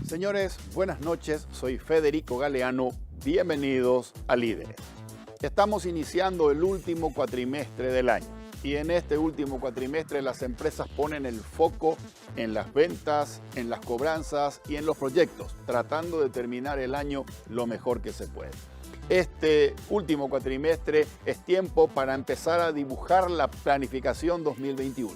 Señores, buenas noches, soy Federico Galeano, bienvenidos a Líderes. Estamos iniciando el último cuatrimestre del año y en este último cuatrimestre las empresas ponen el foco en las ventas, en las cobranzas y en los proyectos, tratando de terminar el año lo mejor que se puede. Este último cuatrimestre es tiempo para empezar a dibujar la planificación 2021.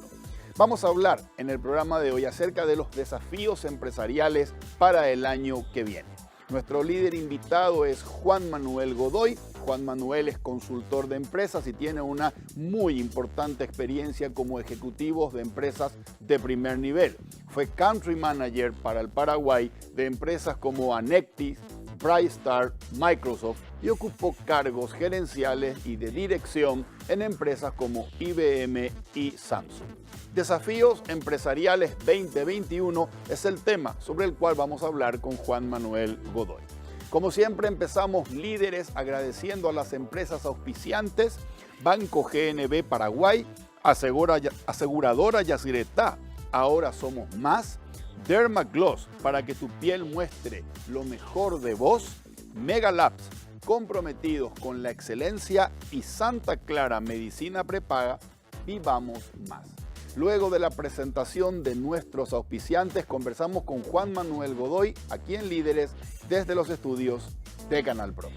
Vamos a hablar en el programa de hoy acerca de los desafíos empresariales para el año que viene. Nuestro líder invitado es Juan Manuel Godoy. Juan Manuel es consultor de empresas y tiene una muy importante experiencia como ejecutivo de empresas de primer nivel. Fue country manager para el Paraguay de empresas como Anectis, Brightstar, Microsoft y ocupó cargos gerenciales y de dirección en empresas como IBM y Samsung. Desafíos empresariales 2021 es el tema sobre el cual vamos a hablar con Juan Manuel Godoy. Como siempre empezamos Líderes agradeciendo a las empresas auspiciantes, Banco GNB Paraguay, Aseguradora Yacyretá, Ahora Somos Más, Dermagloss para que tu piel muestre lo mejor de vos, Megalabs, comprometidos con la excelencia y Santa Clara Medicina Prepaga, vivamos más. Luego de la presentación de nuestros auspiciantes, conversamos con Juan Manuel Godoy, aquí en Líderes, desde los estudios de Canal Pro.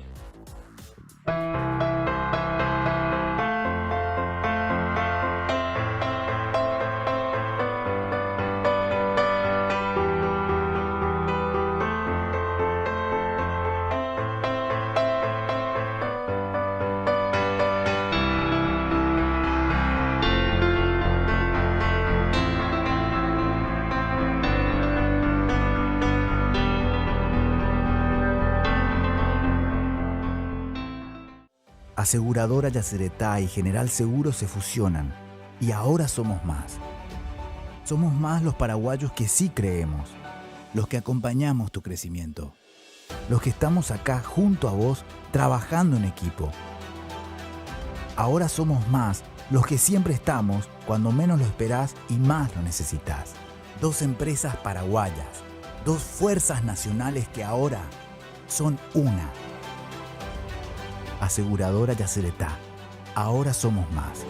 Aseguradora Yacyretá y General Seguro se fusionan y ahora somos más. Somos más los paraguayos que sí creemos, los que acompañamos tu crecimiento, los que estamos acá junto a vos trabajando en equipo. Ahora somos más los que siempre estamos cuando menos lo esperás y más lo necesitas. Dos empresas paraguayas, dos fuerzas nacionales que ahora son una. Aseguradora Yacyretá. Ahora somos más.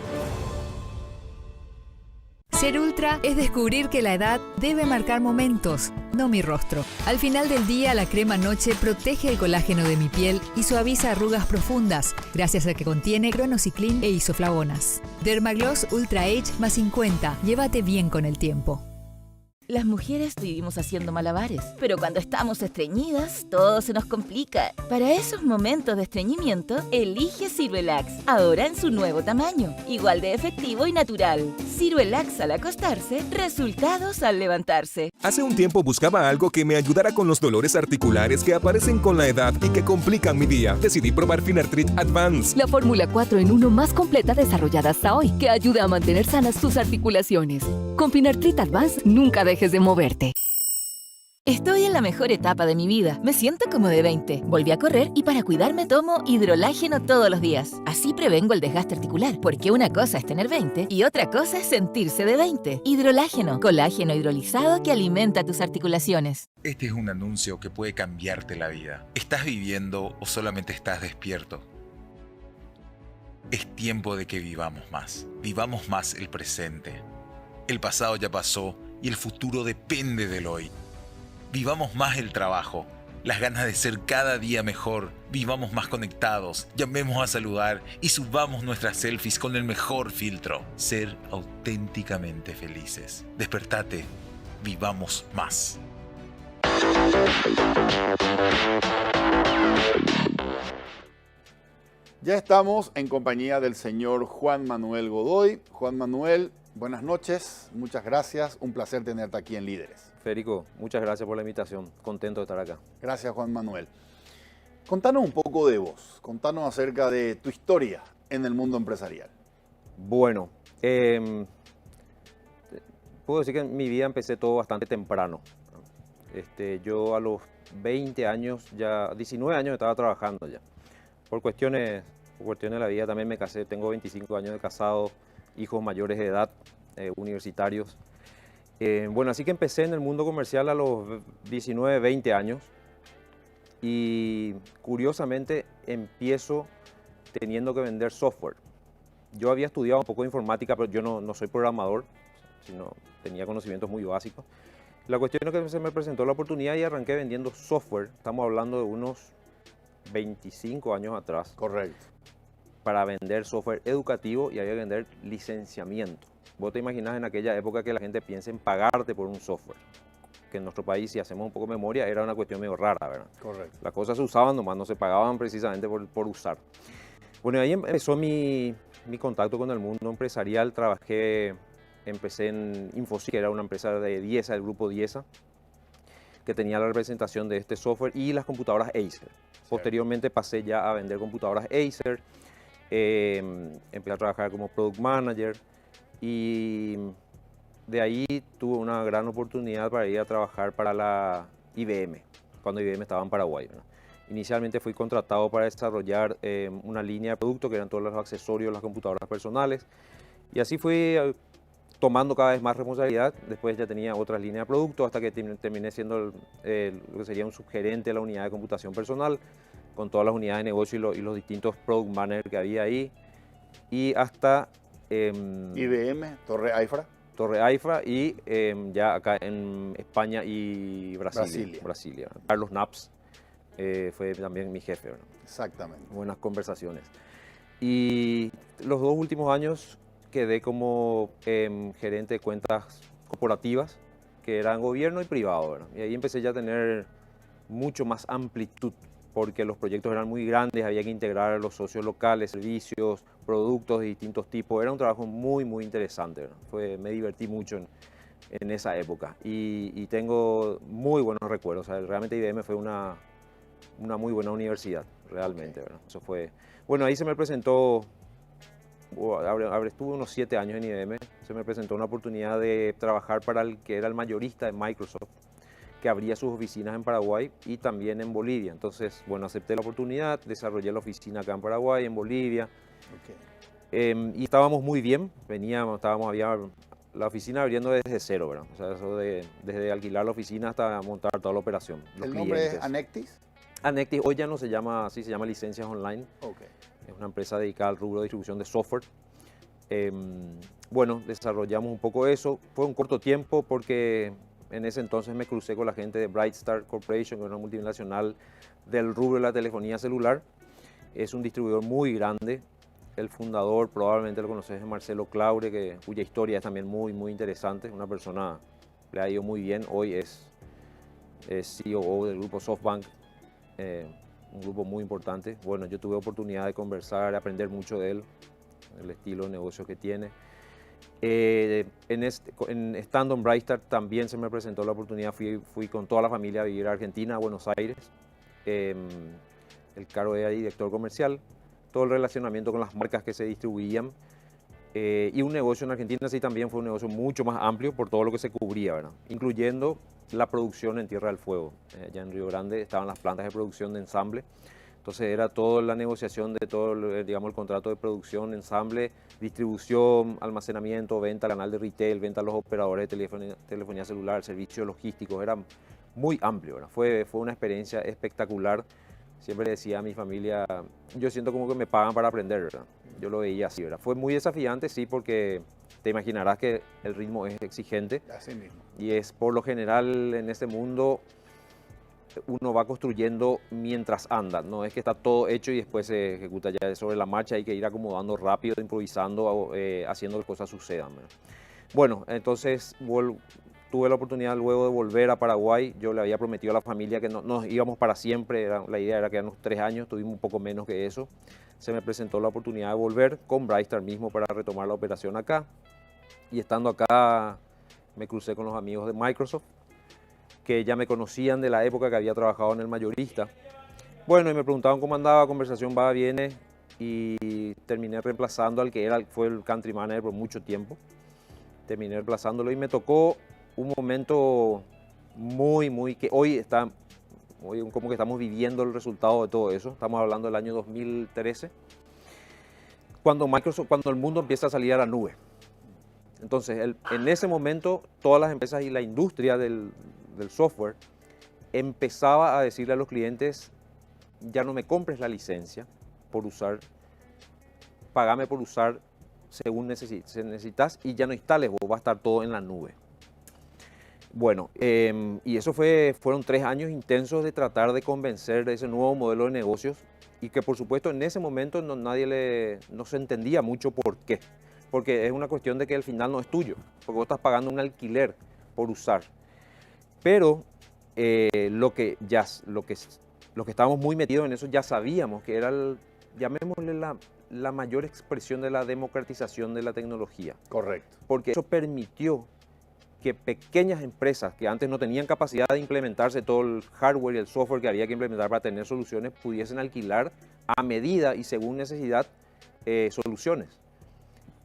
Ser ultra es descubrir que la edad debe marcar momentos, no mi rostro. Al final del día, la crema noche protege el colágeno de mi piel y suaviza arrugas profundas, gracias a que contiene cronociclín e isoflavonas. Dermagloss Ultra Age más 50. Llévate bien con el tiempo. Las mujeres vivimos haciendo malabares, pero cuando estamos estreñidas, todo se nos complica. Para esos momentos de estreñimiento, elige Ciruelax, ahora en su nuevo tamaño, igual de efectivo y natural. Ciruelax al acostarse, resultados al levantarse. Hace un tiempo buscaba algo que me ayudara con los dolores articulares que aparecen con la edad y que complican mi día. Decidí probar Finartrit Advance. La fórmula 4 en 1 más completa desarrollada hasta hoy, que ayuda a mantener sanas tus articulaciones. Con Finartrit Advance, nunca dejes de moverte. Estoy en la mejor etapa de mi vida. Me siento como de 20. Volví a correr y para cuidarme tomo hidrolágeno todos los días. Así prevengo el desgaste articular, porque una cosa es tener 20 y otra cosa es sentirse de 20. Hidrolágeno, colágeno hidrolizado que alimenta tus articulaciones. Este es un anuncio que puede cambiarte la vida. ¿Estás viviendo o solamente estás despierto? Es tiempo de que vivamos más. Vivamos más el presente. El pasado ya pasó y el futuro depende del hoy. Vivamos más el trabajo, las ganas de ser cada día mejor. Vivamos más conectados, llamemos a saludar y subamos nuestras selfies con el mejor filtro. Ser auténticamente felices. Despertate, vivamos más. Ya estamos en compañía del señor Juan Manuel Godoy. Juan Manuel, buenas noches, muchas gracias, un placer tenerte aquí en Líderes. Federico, muchas gracias por la invitación, contento de estar acá. Gracias, Juan Manuel. Contanos un poco de vos, contanos acerca de tu historia en el mundo empresarial. Bueno, puedo decir que en mi vida empecé todo bastante temprano. Yo a los 20 años, 19 años estaba trabajando ya. Por cuestiones de la vida también me casé, tengo 25 años de casado, hijos mayores de edad, universitarios. Bueno, así que empecé en el mundo comercial a los 19, 20 años y curiosamente empiezo teniendo que vender software. Yo había estudiado un poco de informática, pero yo no soy programador, sino tenía conocimientos muy básicos. La cuestión es que se me presentó la oportunidad y arranqué vendiendo software. Estamos hablando de unos 25 años atrás. Correcto. Para vender software educativo y había que vender licenciamiento. Vos te imaginás en aquella época que la gente piensa en pagarte por un software. Que en nuestro país, si hacemos un poco de memoria, era una cuestión medio rara, ¿verdad? Correcto. Las cosas se usaban, nomás no se pagaban precisamente por usar. Bueno, ahí empezó mi contacto con el mundo empresarial. Empecé en Infosys, que era una empresa de Diesa, del grupo Diesa, que tenía la representación de este software y las computadoras Acer. Posteriormente pasé ya a vender computadoras Acer, empecé a trabajar como Product Manager y de ahí tuve una gran oportunidad para ir a trabajar para la IBM, cuando IBM estaba en Paraguay, ¿verdad? Inicialmente fui contratado para desarrollar una línea de productos que eran todos los accesorios, las computadoras personales y así fui tomando cada vez más responsabilidad. Después ya tenía otras líneas de productos hasta que terminé siendo lo que sería un subgerente de la unidad de computación personal con todas las unidades de negocio y los distintos product managers que había ahí y hasta IBM, Torre Eiffel y ya acá en España y Brasilia. Carlos Naps fue también mi jefe, ¿verdad? Exactamente. Buenas conversaciones. Y los 2 últimos años quedé como gerente de cuentas corporativas, que eran gobierno y privado, ¿verdad? Y ahí empecé ya a tener mucho más amplitud, porque los proyectos eran muy grandes, había que integrar a los socios locales, servicios, productos de distintos tipos. Era un trabajo muy, muy interesante, ¿verdad? Me divertí mucho en esa época y tengo muy buenos recuerdos. O sea, realmente IBM fue una muy buena universidad, realmente, ¿verdad? Eso fue... Bueno, ahí se me presentó... Estuve unos 7 años en IBM, se me presentó una oportunidad de trabajar para el que era el mayorista de Microsoft, que abría sus oficinas en Paraguay y también en Bolivia. Entonces, bueno, acepté la oportunidad, desarrollé la oficina acá en Paraguay, en Bolivia. Y estábamos muy bien, había la oficina abriendo desde cero, ¿verdad? O sea, eso desde alquilar la oficina hasta montar toda la operación. ¿El nombre es Anectis? Anectis hoy ya no se llama así, se llama Licencias Online. Es una empresa dedicada al rubro de distribución de software. Bueno, desarrollamos un poco eso. Fue un corto tiempo porque en ese entonces me crucé con la gente de Brightstar Corporation, que es una multinacional del rubro de la telefonía celular. Es un distribuidor muy grande. El fundador, probablemente lo conoces, es Marcelo Claure, cuya historia es también muy, muy interesante. Una persona le ha ido muy bien. Hoy es CEO del grupo SoftBank. Un grupo muy importante. Bueno, yo tuve oportunidad de conversar, aprender mucho de él, el estilo de negocio que tiene. Estando en Brightstar también se me presentó la oportunidad, fui con toda la familia a vivir a Argentina, a Buenos Aires. El cargo era director comercial, todo el relacionamiento con las marcas que se distribuían. Y un negocio en Argentina sí también fue un negocio mucho más amplio por todo lo que se cubría, ¿verdad? Incluyendo la producción en Tierra del Fuego. Allá en Río Grande estaban las plantas de producción de ensamble. Entonces era toda la negociación de todo, digamos, el contrato de producción, ensamble, distribución, almacenamiento, venta, canal de retail, venta a los operadores de telefonía celular, servicios logísticos. Era muy amplio, ¿verdad? Fue una experiencia espectacular. Siempre le decía a mi familia, yo siento como que me pagan para aprender, ¿verdad? Yo lo veía así, ¿verdad? Fue muy desafiante, sí, porque te imaginarás que el ritmo es exigente. Así mismo. Y es por lo general en este mundo uno va construyendo mientras anda. No es que está todo hecho y después se ejecuta ya sobre la marcha. Hay que ir acomodando rápido, improvisando, haciendo que las cosas sucedan, ¿verdad? Bueno, entonces tuve la oportunidad luego de volver a Paraguay. Yo le había prometido a la familia que no nos íbamos para siempre. La idea era quedarnos 3 años, tuvimos un poco menos que eso. Se me presentó la oportunidad de volver con Brightstar mismo para retomar la operación acá. Y estando acá me crucé con los amigos de Microsoft, que ya me conocían de la época que había trabajado en el mayorista. Bueno, y me preguntaban cómo andaba, conversación va, viene, y terminé reemplazando al que fue el country manager por mucho tiempo. Terminé reemplazándolo y me tocó un momento que hoy como que estamos viviendo el resultado de todo eso. Estamos hablando del año 2013, cuando el mundo empieza a salir a la nube. Entonces, en ese momento, todas las empresas y la industria del software empezaba a decirle a los clientes, ya no me compres la licencia por usar, págame por usar según necesitas y ya no instales, vos va a estar todo en la nube. Bueno, y eso fueron 3 años intensos de tratar de convencer de ese nuevo modelo de negocios y que por supuesto en ese momento no se entendía mucho por qué. Porque es una cuestión de que al final no es tuyo, porque vos estás pagando un alquiler por usar. Pero lo que estábamos muy metidos en eso ya sabíamos que era, llamémosle la mayor expresión de la democratización de la tecnología. Correcto. Porque eso permitió que pequeñas empresas que antes no tenían capacidad de implementarse todo el hardware y el software que había que implementar para tener soluciones, pudiesen alquilar a medida y según necesidad soluciones.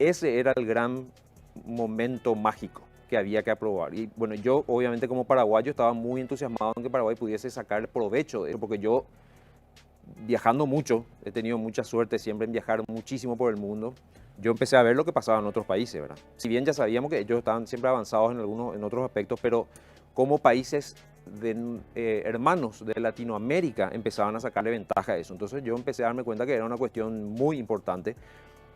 Ese era el gran momento mágico que había que aprobar. Y bueno, yo obviamente como paraguayo estaba muy entusiasmado en que Paraguay pudiese sacar provecho de eso, porque yo viajando mucho, he tenido mucha suerte siempre en viajar muchísimo por el mundo. Yo empecé a ver lo que pasaba en otros países, ¿verdad? Si bien ya sabíamos que ellos estaban siempre avanzados en otros aspectos, pero como países hermanos de Latinoamérica empezaban a sacarle ventaja a eso. Entonces yo empecé a darme cuenta que era una cuestión muy importante,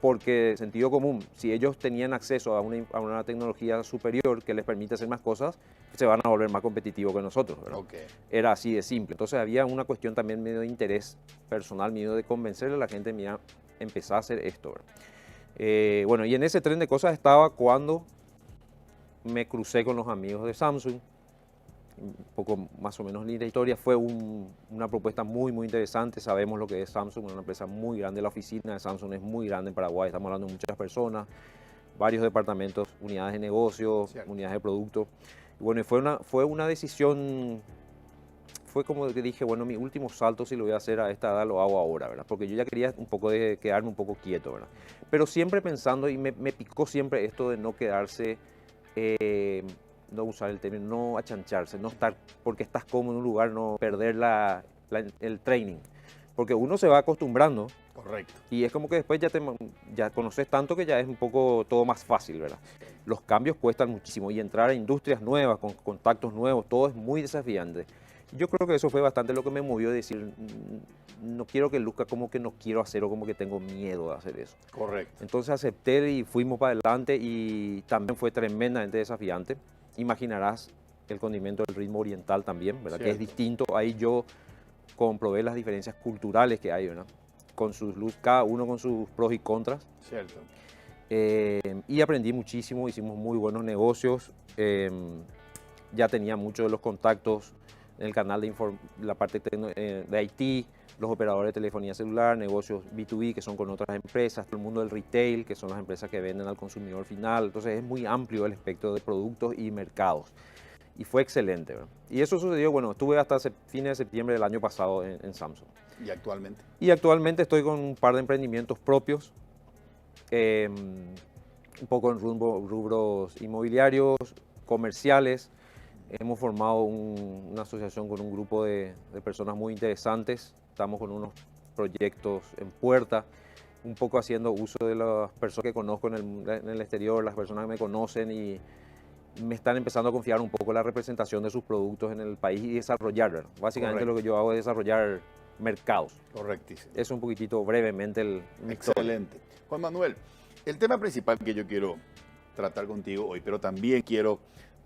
porque sentido común, si ellos tenían acceso a una tecnología superior que les permite hacer más cosas, se van a volver más competitivos que nosotros, ¿verdad? Okay. Era así de simple. Entonces había una cuestión también medio de interés personal, medio de convencerle a la gente, mira, empezar a hacer esto, ¿verdad? Bueno, y en ese tren de cosas estaba cuando me crucé con los amigos de Samsung, un poco más o menos linda historia. Fue una propuesta muy, muy interesante. Sabemos lo que es Samsung, una empresa muy grande. La oficina de Samsung es muy grande en Paraguay. Estamos hablando de muchas personas, varios departamentos, unidades de negocio, unidades de producto. Y bueno, fue una decisión, fue como que dije, bueno, mi último salto, si lo voy a hacer a esta edad, lo hago ahora, ¿verdad? Porque yo ya quería un poco de quedarme un poco quieto, ¿verdad? Pero siempre pensando, y me picó siempre esto de no quedarse, no usar el término, no achancharse, no estar porque estás cómodo en un lugar, no perder el training. Porque uno se va acostumbrando. Correcto. Y es como que después ya conoces tanto que ya es un poco todo más fácil, ¿verdad? Los cambios cuestan muchísimo y entrar a industrias nuevas, con contactos nuevos, todo es muy desafiante. Yo creo que eso fue bastante lo que me movió a decir, no quiero que luzca como que no quiero hacer o como que tengo miedo de hacer eso. Correcto. Entonces acepté y fuimos para adelante y también fue tremendamente desafiante. Imaginarás el condimento del ritmo oriental también, ¿verdad? Cierto. Que es distinto. Ahí yo comprobé las diferencias culturales que hay, ¿verdad? Con sus luz, cada uno con sus pros y contras. Cierto. Y aprendí muchísimo, hicimos muy buenos negocios. Ya tenía muchos de los contactos en el canal de la parte de IT, los operadores de telefonía celular, negocios B2B que son con otras empresas, todo el mundo del retail, que son las empresas que venden al consumidor final. Entonces es muy amplio el espectro de productos y mercados. Y fue excelente, ¿verdad? Y eso sucedió, bueno, estuve hasta fines de septiembre del año pasado en Samsung. ¿Y actualmente? Y actualmente estoy con un par de emprendimientos propios, un poco en rubros inmobiliarios, comerciales. Hemos formado una asociación con un grupo de personas muy interesantes. Estamos con unos proyectos en puerta, un poco haciendo uso de las personas que conozco en el exterior, las personas que me conocen y me están empezando a confiar un poco la representación de sus productos en el país y desarrollar. Básicamente Correcto. Lo que yo hago es desarrollar mercados. Correctísimo. Es un poquitito brevemente mi Excelente. Historia. Juan Manuel, el tema principal que yo quiero tratar contigo hoy, pero también quiero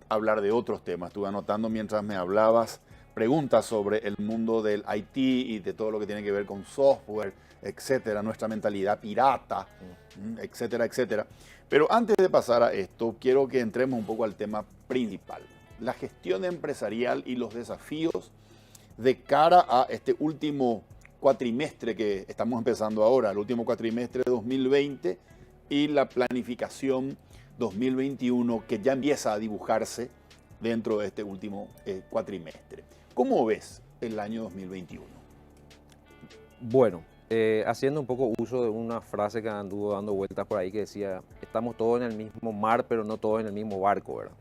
hablar de otros temas. Estuve anotando mientras me hablabas preguntas sobre el mundo del IT y de todo lo que tiene que ver con software, etcétera, nuestra mentalidad pirata, etcétera, etcétera. Pero antes de pasar a esto, quiero que entremos un poco al tema principal, la gestión empresarial y los desafíos de cara a este último cuatrimestre que estamos empezando ahora, el último cuatrimestre de 2020 y la planificación 2021 que ya empieza a dibujarse dentro de este último cuatrimestre. ¿Cómo ves el año 2021? Bueno, haciendo un poco uso de una frase que anduvo dando vueltas por ahí que decía, estamos todos en el mismo mar, pero no todos en el mismo barco, ¿verdad?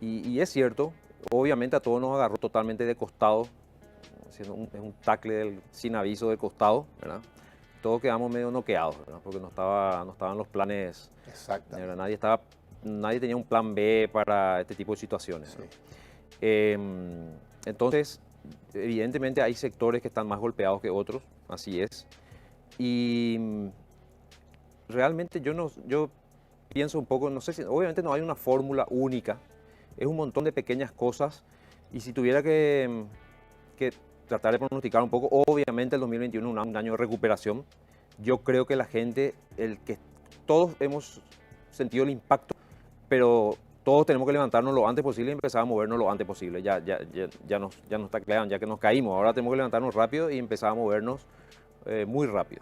Y es cierto, Obviamente a todos nos agarró totalmente de costado, haciendo un tackle sin aviso del costado, ¿verdad? Todos quedamos medio noqueados, ¿verdad? Porque no estaban los planes. Exactamente. ¿Verdad? Nadie tenía un plan B para este tipo de situaciones. Sí. Entonces, evidentemente hay sectores que están más golpeados que otros, así es. Y realmente yo pienso un poco, no sé si, obviamente no hay una fórmula única, es un montón de pequeñas cosas. Y si tuviera que tratar de pronosticar un poco, obviamente el 2021 es un año de recuperación. Yo creo que la gente, todos hemos sentido el impacto, pero todos tenemos que levantarnos lo antes posible y empezar a movernos lo antes posible. Ya nos está claro, ya que nos caímos, ahora tenemos que levantarnos rápido y empezar a movernos muy rápido.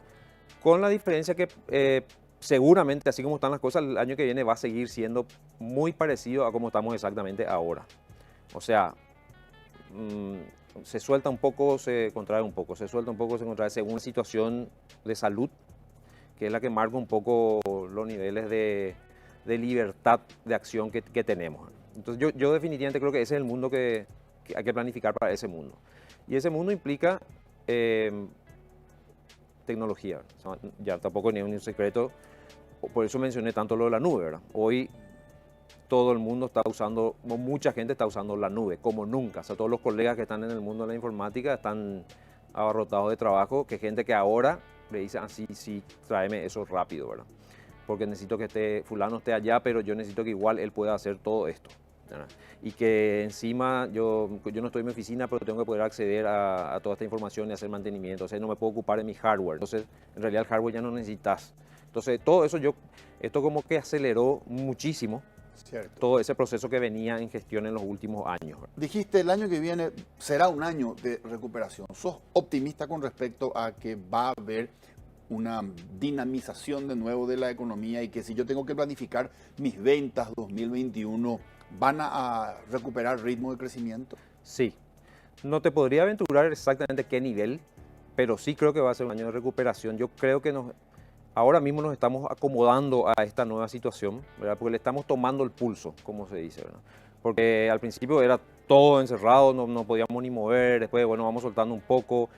Con la diferencia que seguramente, así como están las cosas, el año que viene va a seguir siendo muy parecido a como estamos exactamente ahora. O sea, se suelta un poco, se contrae un poco, se suelta un poco, se contrae, según la situación de salud, que es la que marca un poco los niveles de libertad de acción que tenemos. Entonces yo definitivamente creo que ese es el mundo que hay que planificar para ese mundo. Y ese mundo implica tecnología. O sea, ya tampoco ni un secreto, por eso mencioné tanto lo de la nube, ¿verdad? Hoy todo el mundo está usando, mucha gente está usando la nube, como nunca. O sea, todos los colegas que están en el mundo de la informática están abarrotados de trabajo, que gente que ahora le dice, sí, tráeme eso rápido, ¿verdad? Porque necesito que fulano esté allá, pero yo necesito que igual él pueda hacer todo esto, ¿verdad? Y que encima yo no estoy en mi oficina, pero tengo que poder acceder a toda esta información y hacer mantenimiento. O sea, no me puedo ocupar de mi hardware. Entonces, en realidad el hardware ya no necesitas. Entonces, todo eso esto como que aceleró muchísimo. Cierto. Todo ese proceso que venía en gestión en los últimos años. Dijiste, el año que viene será un año de recuperación. ¿Sos optimista con respecto a que va a haber una dinamización de nuevo de la economía y que si yo tengo que planificar mis ventas 2021, van a recuperar ritmo de crecimiento? Sí. No te podría aventurar exactamente qué nivel, pero sí creo que va a ser un año de recuperación. Yo creo que ahora mismo nos estamos acomodando a esta nueva situación, ¿verdad? Porque le estamos tomando el pulso, como se dice, ¿verdad? Porque al principio era todo encerrado, no podíamos ni mover, después, bueno, vamos soltando un poco.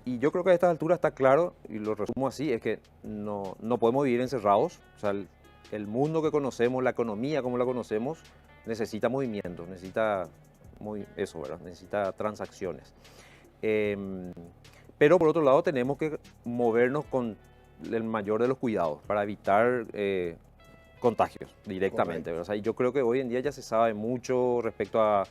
Y yo creo que a estas alturas está claro, y lo resumo así, es que no podemos vivir encerrados. O sea, el mundo que conocemos, la economía como la conocemos, necesita movimiento, necesita eso, ¿verdad? Necesita transacciones. Pero por otro lado tenemos que movernos con el mayor de los cuidados para evitar contagios directamente. O sea, yo creo que hoy en día ya se sabe mucho respecto a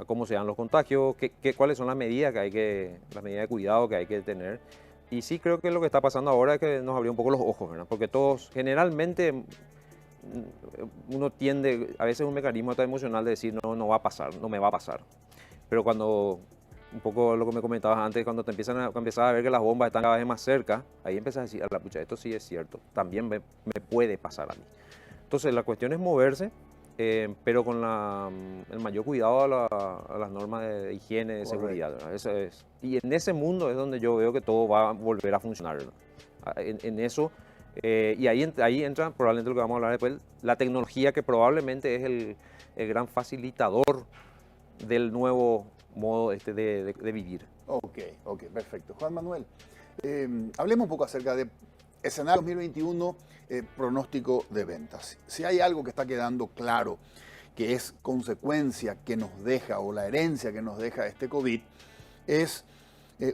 cómo se dan los contagios, cuáles son las medidas las medidas de cuidado que hay que tener. Y sí creo que lo que está pasando ahora es que nos abrió un poco los ojos, ¿verdad? Porque todos, generalmente, uno tiende, a veces un mecanismo tan emocional de decir, no va a pasar, no me va a pasar. Pero cuando, un poco lo que me comentabas antes, cuando te empiezas a ver que las bombas están cada vez más cerca, ahí empiezas a decir, a la pucha, esto sí es cierto, también me puede pasar a mí. Entonces la cuestión es moverse, pero con el mayor cuidado a las normas de higiene, de seguridad. Eso es. Y en ese mundo es donde yo veo que todo va a volver a funcionar, ¿verdad? En eso, y ahí entra probablemente lo que vamos a hablar después, la tecnología, que probablemente es el gran facilitador del nuevo modo de vivir. Ok, perfecto. Juan Manuel, hablemos un poco acerca de escenario 2021, pronóstico de ventas. Si hay algo que está quedando claro, que es consecuencia que nos deja, o la herencia que nos deja este COVID, es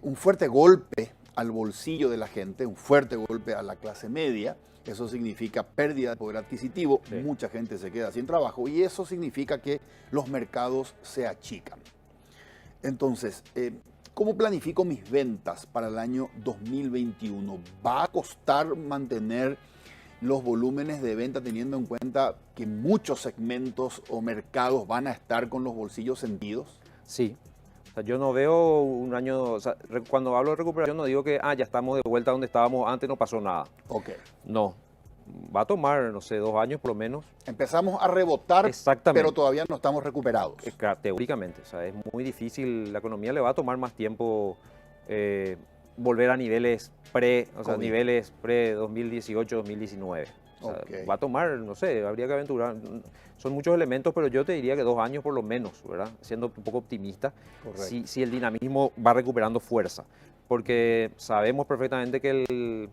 un fuerte golpe al bolsillo de la gente, un fuerte golpe a la clase media. Eso significa pérdida de poder adquisitivo, sí. Mucha gente se queda sin trabajo y eso significa que los mercados se achican. Entonces, ¿cómo planifico mis ventas para el año 2021? ¿Va a costar mantener los volúmenes de venta teniendo en cuenta que muchos segmentos o mercados van a estar con los bolsillos sentidos? Sí. O sea, yo no veo un año, o sea, cuando hablo de recuperación no digo que ya estamos de vuelta donde estábamos antes, no pasó nada. Ok. No. Va a tomar, no sé, 2 años por lo menos. Empezamos a rebotar, pero todavía no estamos recuperados. Teóricamente, o sea, es muy difícil, la economía le va a tomar más tiempo volver a niveles niveles pre-2018-2019. O sea, Ok. va a tomar, no sé, habría que aventurar. Son muchos elementos, pero yo te diría que 2 años por lo menos, ¿verdad? Siendo un poco optimista, Correcto. si el dinamismo va recuperando fuerza. Porque sabemos perfectamente que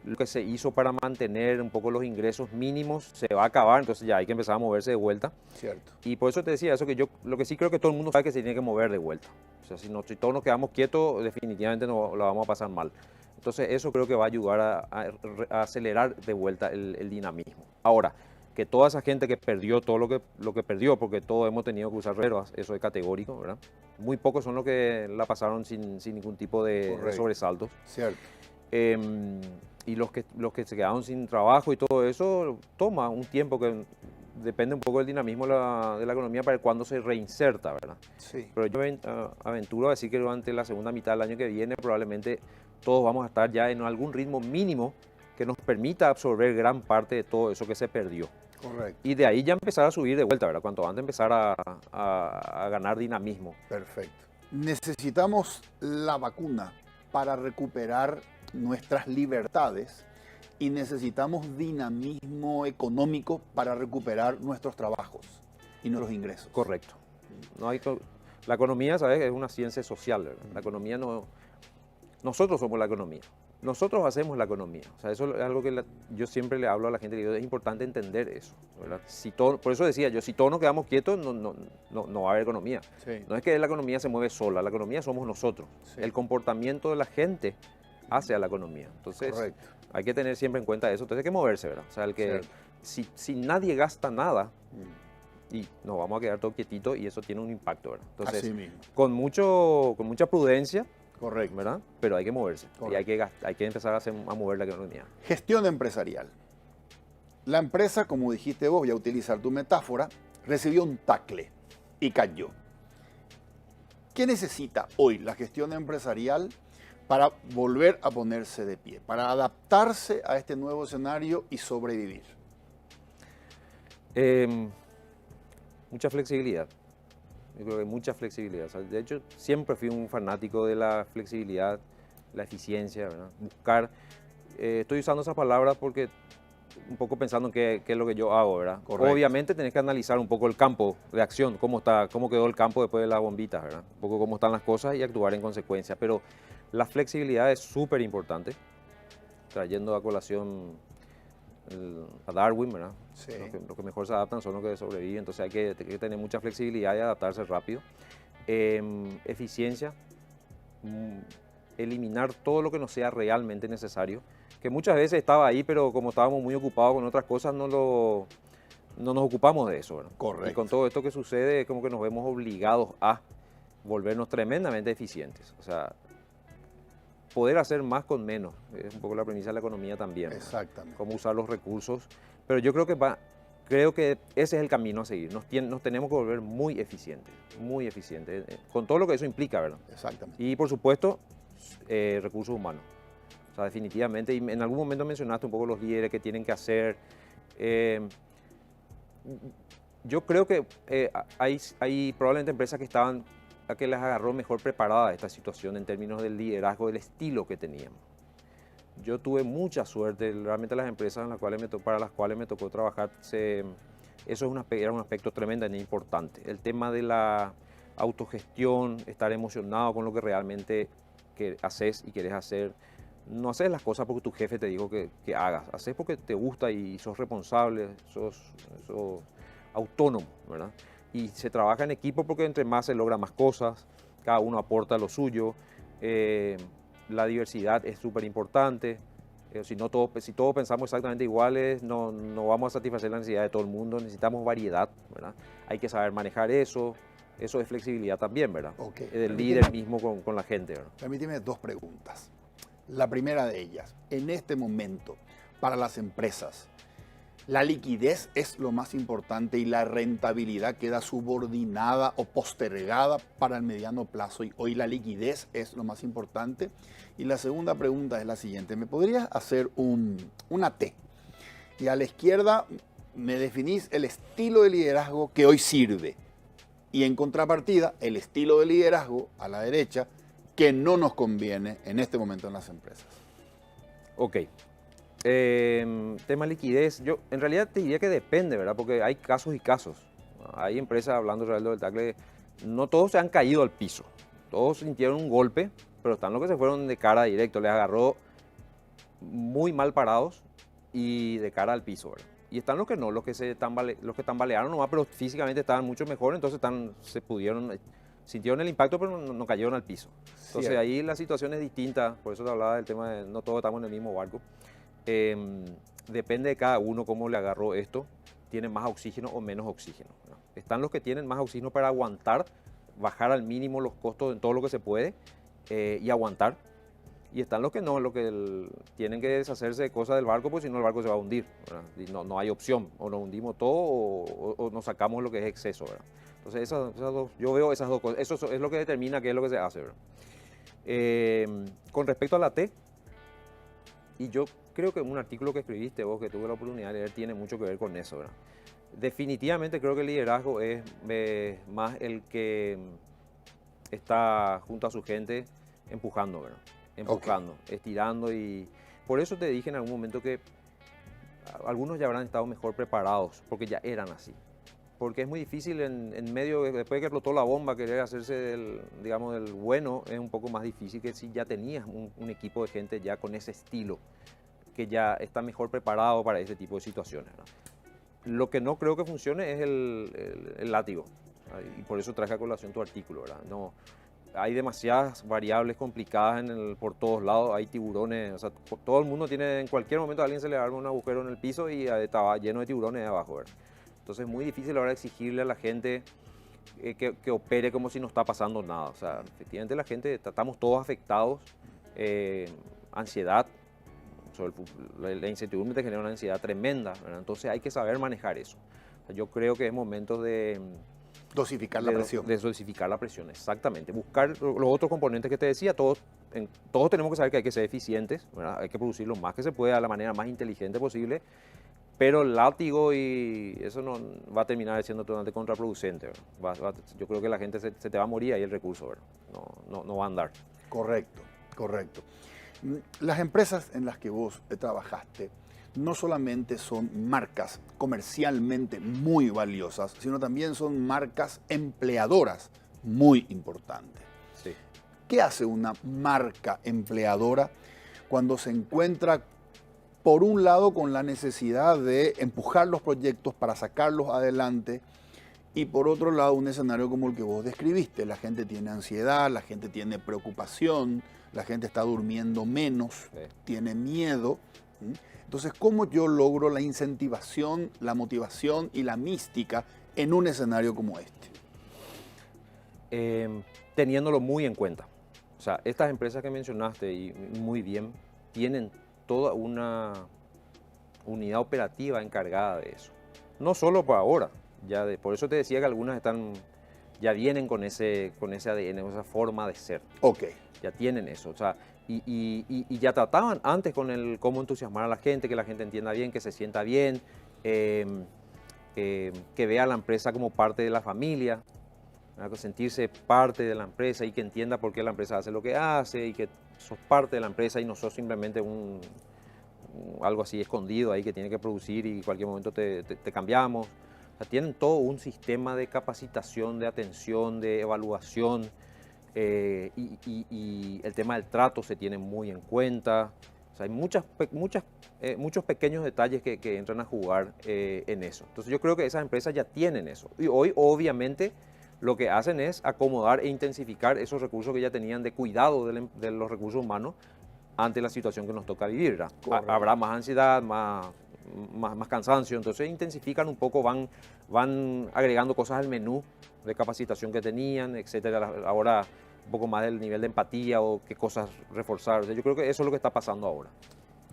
lo que se hizo para mantener un poco los ingresos mínimos se va a acabar, entonces ya hay que empezar a moverse de vuelta. Cierto. Y por eso te decía eso, que yo lo que sí creo que todo el mundo sabe que se tiene que mover de vuelta. O sea, si todos nos quedamos quietos, definitivamente no, la vamos a pasar mal. Entonces eso creo que va a ayudar a acelerar de vuelta el dinamismo. Ahora, que toda esa gente que perdió todo lo que perdió, porque todos hemos tenido que usar reservas, eso es categórico, ¿verdad? Muy pocos son los que la pasaron sin ningún tipo de Correcto. sobresaltos. Cierto. Y los que se quedaron sin trabajo y todo eso, toma un tiempo que depende un poco del dinamismo de la economía para cuando se reinserta, ¿verdad? Sí. Pero yo aventuro a decir que durante la segunda mitad del año que viene probablemente todos vamos a estar ya en algún ritmo mínimo que nos permita absorber gran parte de todo eso que se perdió. Correcto. Y de ahí ya empezar a subir de vuelta, ¿verdad? Cuanto antes empezar a ganar dinamismo. Perfecto. Necesitamos la vacuna para recuperar nuestras libertades y necesitamos dinamismo económico para recuperar nuestros trabajos y nuestros ingresos. Correcto. La economía, ¿sabes? Es una ciencia social, ¿verdad? La economía no... Nosotros somos la economía. Nosotros hacemos la economía. O sea, eso es algo que yo siempre le hablo a la gente. Es importante entender eso, ¿verdad? Por eso decía yo, si todos nos quedamos quietos, no va a haber economía. Sí. No es que la economía se mueve sola, la economía somos nosotros. Sí. El comportamiento de la gente hace a la economía. Entonces, Correcto. hay que tener siempre en cuenta eso. Entonces hay que moverse, ¿verdad? O sea, si nadie gasta nada, y nos vamos a quedar todos quietitos y eso tiene un impacto, ¿verdad? Entonces, Así mismo. con mucha prudencia, Correcto. ¿verdad? Pero hay que moverse. Correcto. Y hay que empezar a mover la economía. Gestión empresarial. La empresa, como dijiste vos, voy a utilizar tu metáfora, recibió un tacle y cayó. ¿Qué necesita hoy la gestión empresarial para volver a ponerse de pie, para adaptarse a este nuevo escenario y sobrevivir? Mucha flexibilidad. Yo creo que mucha flexibilidad. O sea, de hecho, siempre fui un fanático de la flexibilidad, la eficiencia, ¿verdad? Buscar. Estoy usando esas palabras porque un poco pensando en qué es lo que yo hago, ¿verdad? Correcto. Obviamente tenés que analizar un poco el campo de acción, cómo quedó el campo después de las bombitas, ¿verdad? Un poco cómo están las cosas y actuar en consecuencia. Pero la flexibilidad es súper importante, trayendo a colación a Darwin, ¿verdad? Sí. Los que mejor se adaptan son los que sobreviven, entonces hay que tener mucha flexibilidad y adaptarse rápido. Eficiencia, eliminar todo lo que no sea realmente necesario, que muchas veces estaba ahí, pero como estábamos muy ocupados con otras cosas, no nos ocupamos de eso, ¿verdad? Correcto. Y con todo esto que sucede, es como que nos vemos obligados a volvernos tremendamente eficientes. O sea, poder hacer más con menos, es un poco la premisa de la economía también. Exactamente. Cómo usar los recursos, pero yo creo que ese es el camino a seguir. Nos tenemos que volver muy eficientes, con todo lo que eso implica, ¿verdad? Exactamente. Y por supuesto, recursos humanos. O sea, definitivamente, y en algún momento mencionaste un poco los líderes que tienen que hacer. Yo creo que hay probablemente empresas que les agarró mejor preparada esta situación en términos del liderazgo, del estilo que teníamos. Yo tuve mucha suerte, realmente las empresas para las cuales me tocó trabajar, eso era un aspecto tremendamente importante. El tema de la autogestión, estar emocionado con lo que realmente haces y quieres hacer. No haces las cosas porque tu jefe te dijo que hagas, haces porque te gusta y sos responsable, sos autónomo, ¿verdad? Y se trabaja en equipo porque entre más se logra más cosas, cada uno aporta lo suyo. La diversidad es súper importante. Si todos pensamos exactamente iguales, no vamos a satisfacer la necesidad de todo el mundo. Necesitamos variedad, ¿verdad? Hay que saber manejar eso. Eso es flexibilidad también, ¿verdad? Okay. Del líder mismo con la gente, ¿verdad? Permíteme 2 preguntas. La primera de ellas, en este momento, para las empresas, ¿la liquidez es lo más importante y la rentabilidad queda subordinada o postergada para el mediano plazo y hoy la liquidez es lo más importante? Y la segunda pregunta es la siguiente, ¿me podrías hacer una T? Y a la izquierda me definís el estilo de liderazgo que hoy sirve y en contrapartida el estilo de liderazgo a la derecha que no nos conviene en este momento en las empresas. Ok. Tema liquidez, yo en realidad te diría que depende, ¿verdad? Porque hay casos y casos. Hay empresas, hablando del tacle, no todos se han caído al piso. Todos sintieron un golpe, pero están los que se fueron de cara directo. Les agarró muy mal parados y de cara al piso, ¿verdad? Y están los que no, los que tambalearon nomás, pero físicamente estaban mucho mejor, entonces sintieron el impacto, pero no cayeron al piso. Entonces Cierto. ahí la situación es distinta, por eso te hablaba del tema de no todos estamos en el mismo barco. Depende de cada uno cómo le agarró esto, tiene más oxígeno o menos oxígeno, ¿no? Están los que tienen más oxígeno para aguantar, bajar al mínimo los costos en todo lo que se puede y aguantar. Y están los que no, tienen que deshacerse de cosas del barco, porque si no el barco se va a hundir, ¿verdad? Y no hay opción, o nos hundimos todo o nos sacamos lo que es exceso, ¿verdad? Entonces yo veo esas dos cosas, eso es lo que determina qué es lo que se hace, ¿verdad? Con respecto a la T, y yo creo que un artículo que escribiste vos, que tuve la oportunidad de leer, tiene mucho que ver con eso, ¿verdad? Definitivamente creo que el liderazgo es más el que está junto a su gente empujando, ¿verdad? Empujando, estirando, y por eso te dije en algún momento que algunos ya habrán estado mejor preparados, porque ya eran así. Porque es muy difícil en medio, después de que explotó la bomba, querer hacerse del bueno, es un poco más difícil que si ya tenías un equipo de gente ya con ese estilo, que ya está mejor preparado para ese tipo de situaciones, ¿no? Lo que no creo que funcione es el látigo, y por eso traje a colación tu artículo, ¿verdad? No, hay demasiadas variables complicadas por todos lados, hay tiburones, o sea, todo el mundo tiene, en cualquier momento a alguien se le abre un agujero en el piso y estaba lleno de tiburones de abajo, ¿verdad? Entonces es muy difícil ahora exigirle a la gente que opere como si no está pasando nada. O sea, efectivamente la gente, estamos todos afectados, ansiedad, la incertidumbre te genera una ansiedad tremenda, ¿verdad? Entonces hay que saber manejar eso. O sea, yo creo que es momento de Dosificar la presión. De dosificar la presión, exactamente. Buscar los otros componentes que te decía, todos tenemos que saber que hay que ser eficientes, ¿verdad? Hay que producir lo más que se pueda de la manera más inteligente posible, pero el látigo y eso no va a terminar siendo totalmente contraproducente, ¿verdad? Yo creo que la gente se te va a morir ahí el recurso, ¿verdad? No va a andar. Correcto, correcto. Las empresas en las que vos trabajaste no solamente son marcas comercialmente muy valiosas, sino también son marcas empleadoras muy importantes. Sí. ¿Qué hace una marca empleadora cuando se encuentra, por un lado, con la necesidad de empujar los proyectos para sacarlos adelante, y por otro lado, un escenario como el que vos describiste? La gente tiene ansiedad, la gente tiene preocupación, la gente está durmiendo menos, Sí. tiene miedo. Entonces, ¿cómo yo logro la incentivación, la motivación y la mística en un escenario como este? Teniéndolo muy en cuenta. O sea, estas empresas que mencionaste, y muy bien, tienen toda una unidad operativa encargada de eso. No solo por ahora, por eso te decía que algunas ya vienen con ese ADN, esa forma de ser. Ok. Ya tienen eso, o sea, y ya trataban antes con cómo entusiasmar a la gente, que la gente entienda bien, que se sienta bien, que vea a la empresa como parte de la familia, ¿verdad? Sentirse parte de la empresa y que entienda por qué la empresa hace lo que hace y que sos parte de la empresa y no sos simplemente algo así escondido ahí que tiene que producir y en cualquier momento te cambiamos. O sea, tienen todo un sistema de capacitación, de atención, de evaluación. Y el tema del trato se tiene muy en cuenta. O sea, hay muchos pequeños detalles que entran a jugar en eso. Entonces yo creo que esas empresas ya tienen eso. Y hoy obviamente lo que hacen es acomodar e intensificar esos recursos que ya tenían de cuidado de los recursos humanos ante la situación que nos toca vivir, ¿verdad? Habrá más ansiedad, más cansancio, entonces intensifican un poco, van agregando cosas al menú de capacitación que tenían, etcétera. Ahora un poco más del nivel de empatía o qué cosas reforzar. O sea, yo creo que eso es lo que está pasando ahora.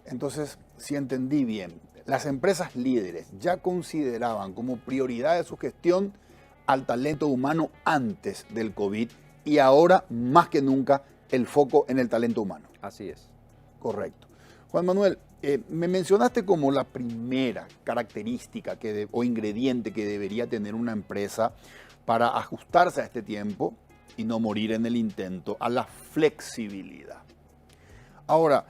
Entonces, si entendí bien, las empresas líderes ya consideraban como prioridad de su gestión al talento humano antes del COVID, y ahora más que nunca el foco en el talento humano. Así es. Correcto. Juan Manuel, me mencionaste como la primera característica o ingrediente que debería tener una empresa para ajustarse a este tiempo y no morir en el intento, a la flexibilidad. Ahora,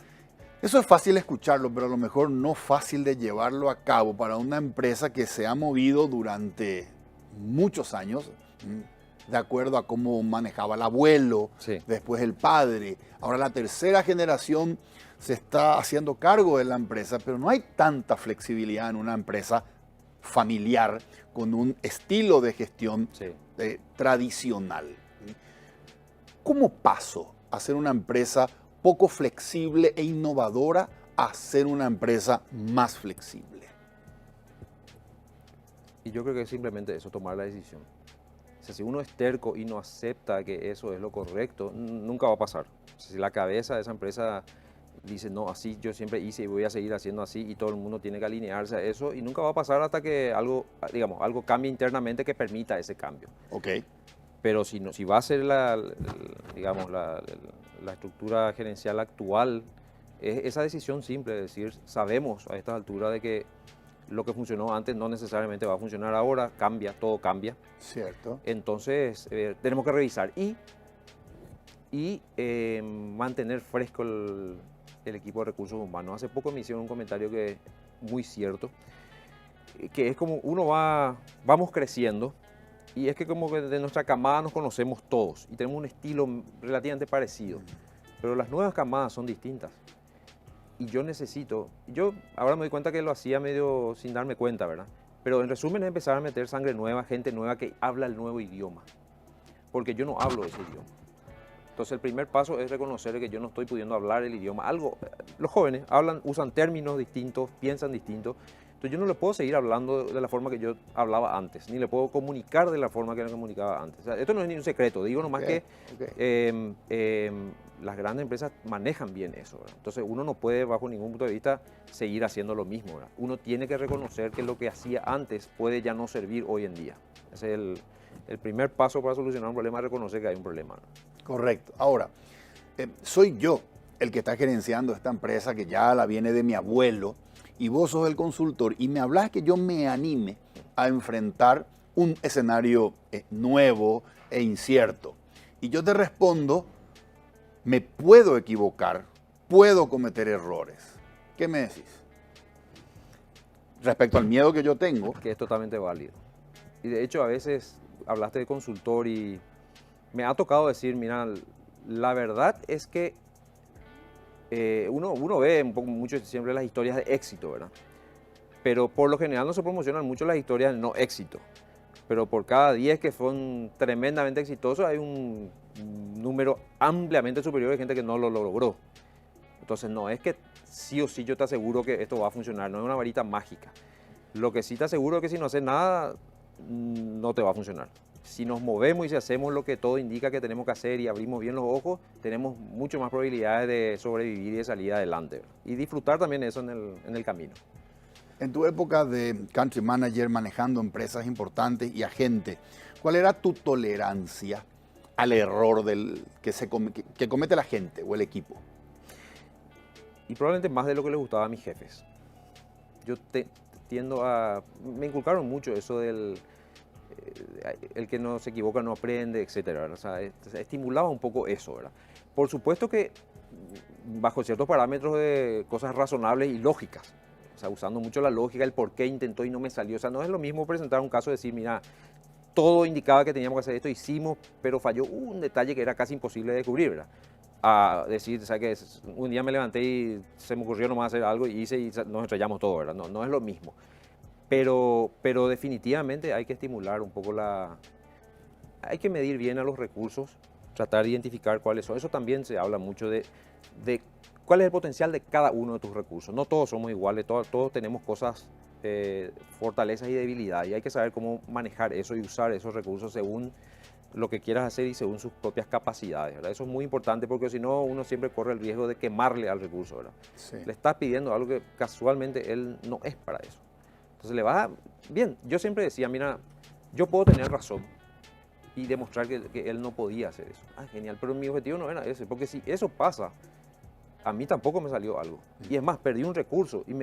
Eso es fácil escucharlo, pero a lo mejor no fácil de llevarlo a cabo para una empresa que se ha movido durante muchos años, de acuerdo a cómo manejaba el abuelo, Sí. después el padre. Ahora la tercera generación se está haciendo cargo de la empresa, pero no hay tanta flexibilidad en una empresa familiar con un estilo de gestión Sí. tradicional. ¿Cómo paso a ser una empresa poco flexible e innovadora a ser una empresa más flexible? Y yo creo que es simplemente eso, tomar la decisión. O sea, si uno es terco y no acepta que eso es lo correcto, nunca va a pasar. O sea, si la cabeza de esa empresa dice, no, así yo siempre hice y voy a seguir haciendo así, y todo el mundo tiene que alinearse a eso, y nunca va a pasar hasta que algo, digamos, algo cambie internamente que permita ese cambio. Ok, Pero si, no, si va a ser digamos, la estructura gerencial actual, es esa decisión simple, es decir, sabemos a estas alturas de que lo que funcionó antes no necesariamente va a funcionar ahora, cambia, todo cambia. cierto. Entonces, tenemos que revisar y mantener fresco el equipo de recursos humanos. Hace poco me hicieron un comentario que es muy cierto, que es como vamos creciendo, y es que como que de nuestra camada nos conocemos todos y tenemos un estilo relativamente parecido, pero las nuevas camadas son distintas. Y yo ahora me doy cuenta que lo hacía medio sin darme cuenta, ¿verdad? Pero en resumen es empezar a meter sangre nueva, gente nueva que habla el nuevo idioma, porque yo no hablo ese idioma. Entonces el primer paso es reconocer que yo no estoy pudiendo hablar el idioma. Los jóvenes usan términos distintos, piensan distintos. Entonces yo no le puedo seguir hablando de la forma que yo hablaba antes, ni le puedo comunicar de la forma que me comunicaba antes. O sea, esto no es ni un secreto, digo nomás que las grandes empresas manejan bien eso, ¿verdad? Entonces uno no puede bajo ningún punto de vista seguir haciendo lo mismo, ¿verdad? Uno tiene que reconocer que lo que hacía antes puede ya no servir hoy en día. Ese es el primer paso para solucionar un problema, es reconocer que hay un problema, ¿no? Correcto. Ahora, soy yo el que está gerenciando esta empresa que ya la viene de mi abuelo y vos sos el consultor y me hablas que yo me anime a enfrentar un escenario nuevo e incierto. Y yo te respondo, me puedo equivocar, puedo cometer errores. ¿Qué me decís? Respecto al miedo que yo tengo. Que es totalmente válido. Y de hecho a veces hablaste de consultor y me ha tocado decir, mira, la verdad es que uno ve mucho siempre las historias de éxito, ¿verdad? Pero por lo general no se promocionan mucho las historias de no éxito. Pero por cada 10 que son tremendamente exitosos hay un número ampliamente superior de gente que no lo logró. Entonces no es que sí o sí yo te aseguro que esto va a funcionar, no es una varita mágica. Lo que sí te aseguro es que si no haces nada, no te va a funcionar. Si nos movemos y si hacemos lo que todo indica que tenemos que hacer y abrimos bien los ojos, tenemos mucho más probabilidades de sobrevivir y de salir adelante, ¿verdad? Y disfrutar también eso en el camino. En tu época de country manager manejando empresas importantes y agente, ¿cuál era tu tolerancia al error que comete la gente o el equipo? Y probablemente más de lo que les gustaba a mis jefes. Yo me inculcaron mucho eso del el que no se equivoca no aprende, etcétera, ¿verdad? O sea, estimulaba un poco eso, ¿verdad? Por supuesto que bajo ciertos parámetros de cosas razonables y lógicas. O sea, usando mucho la lógica, el por qué intentó y no me salió. O sea, no es lo mismo presentar un caso y decir, mira, todo indicaba que teníamos que hacer esto, hicimos, pero falló un detalle que era casi imposible de descubrir, ¿verdad? A decir, o sea, que un día me levanté y se me ocurrió nomás hacer algo y hice y nos estrellamos todo, ¿verdad? No es lo mismo. Pero definitivamente hay que estimular un poco hay que medir bien a los recursos, tratar de identificar cuáles son. Eso también se habla mucho de cuál es el potencial de cada uno de tus recursos. No todos somos iguales, todos tenemos cosas, fortalezas y debilidades. Y hay que saber cómo manejar eso y usar esos recursos según lo que quieras hacer y según sus propias capacidades, ¿verdad? Eso es muy importante porque si no, uno siempre corre el riesgo de quemarle al recurso, ¿verdad? Sí. Le estás pidiendo algo que casualmente él no es para eso. Entonces le va bien. Yo siempre decía, mira, yo puedo tener razón y demostrar que él no podía hacer eso. Ah, genial, pero mi objetivo no era ese, porque si eso pasa, a mí tampoco me salió algo. Y es más, perdí un recurso y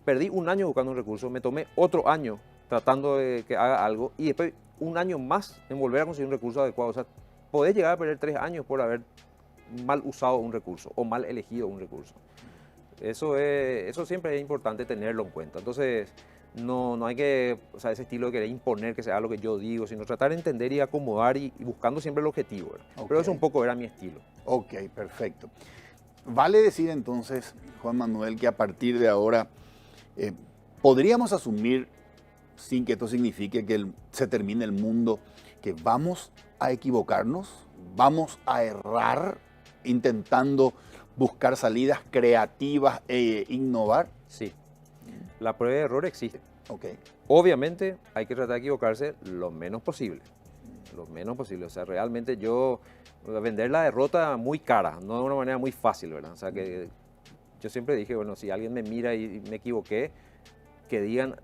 perdí un año buscando un recurso, me tomé otro año tratando de que haga algo y después un año más en volver a conseguir un recurso adecuado. O sea, podés llegar a perder 3 años por haber mal usado un recurso o mal elegido un recurso. Eso siempre es importante tenerlo en cuenta. Entonces, no hay que, o sea, ese estilo de querer imponer que sea lo que yo digo, sino tratar de entender y acomodar y buscando siempre el objetivo, ¿verdad? Ok. Pero eso un poco era mi estilo. Ok, perfecto. Vale decir entonces, Juan Manuel, que a partir de ahora podríamos asumir, sin que esto signifique que se termine el mundo, que vamos a equivocarnos, vamos a errar intentando buscar salidas creativas e innovar. Sí, la prueba de error existe. Ok. Obviamente hay que tratar de equivocarse lo menos posible. Lo menos posible. O sea, realmente yo vender la derrota muy cara, no de una manera muy fácil, ¿verdad? O sea, que yo siempre dije, bueno, si alguien me mira y me equivoqué, que digan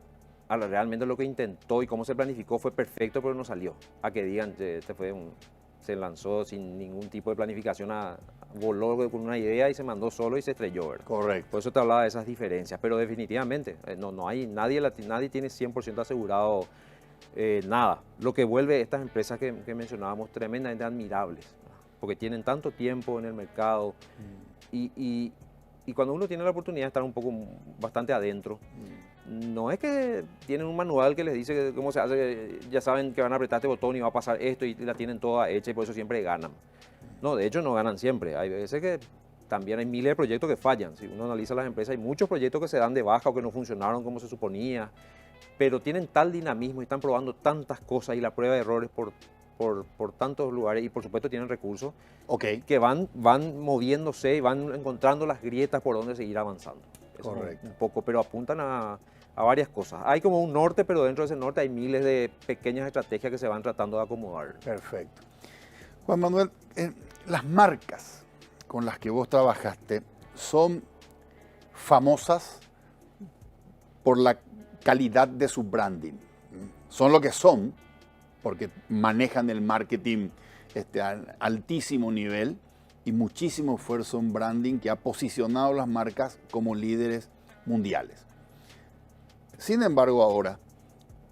realmente lo que intentó y cómo se planificó fue perfecto, pero no salió. A que digan, se lanzó sin ningún tipo de planificación, voló con una idea y se mandó solo y se estrelló, ¿verdad? Correcto. Por eso te hablaba de esas diferencias, pero definitivamente nadie tiene 100% asegurado nada. Lo que vuelve estas empresas que mencionábamos tremendamente admirables, ¿verdad? Porque tienen tanto tiempo en el mercado y cuando uno tiene la oportunidad de estar un poco bastante adentro, no es que tienen un manual que les dice cómo se hace, ya saben que van a apretar este botón y va a pasar esto y la tienen toda hecha y por eso siempre ganan. No, de hecho no ganan siempre. Hay veces que también hay miles de proyectos que fallan. Si uno analiza las empresas, hay muchos proyectos que se dan de baja o que no funcionaron como se suponía, pero tienen tal dinamismo y están probando tantas cosas y la prueba de errores por tantos lugares y por supuesto tienen recursos que van moviéndose y van encontrando las grietas por donde seguir avanzando. Eso Correcto. un poco, pero apuntan a varias cosas. Hay como un norte, pero dentro de ese norte hay miles de pequeñas estrategias que se van tratando de acomodar. Perfecto. Juan Manuel, las marcas con las que vos trabajaste son famosas por la calidad de su branding. Son lo que son porque manejan el marketing a altísimo nivel y muchísimo esfuerzo en branding que ha posicionado las marcas como líderes mundiales. Sin embargo, ahora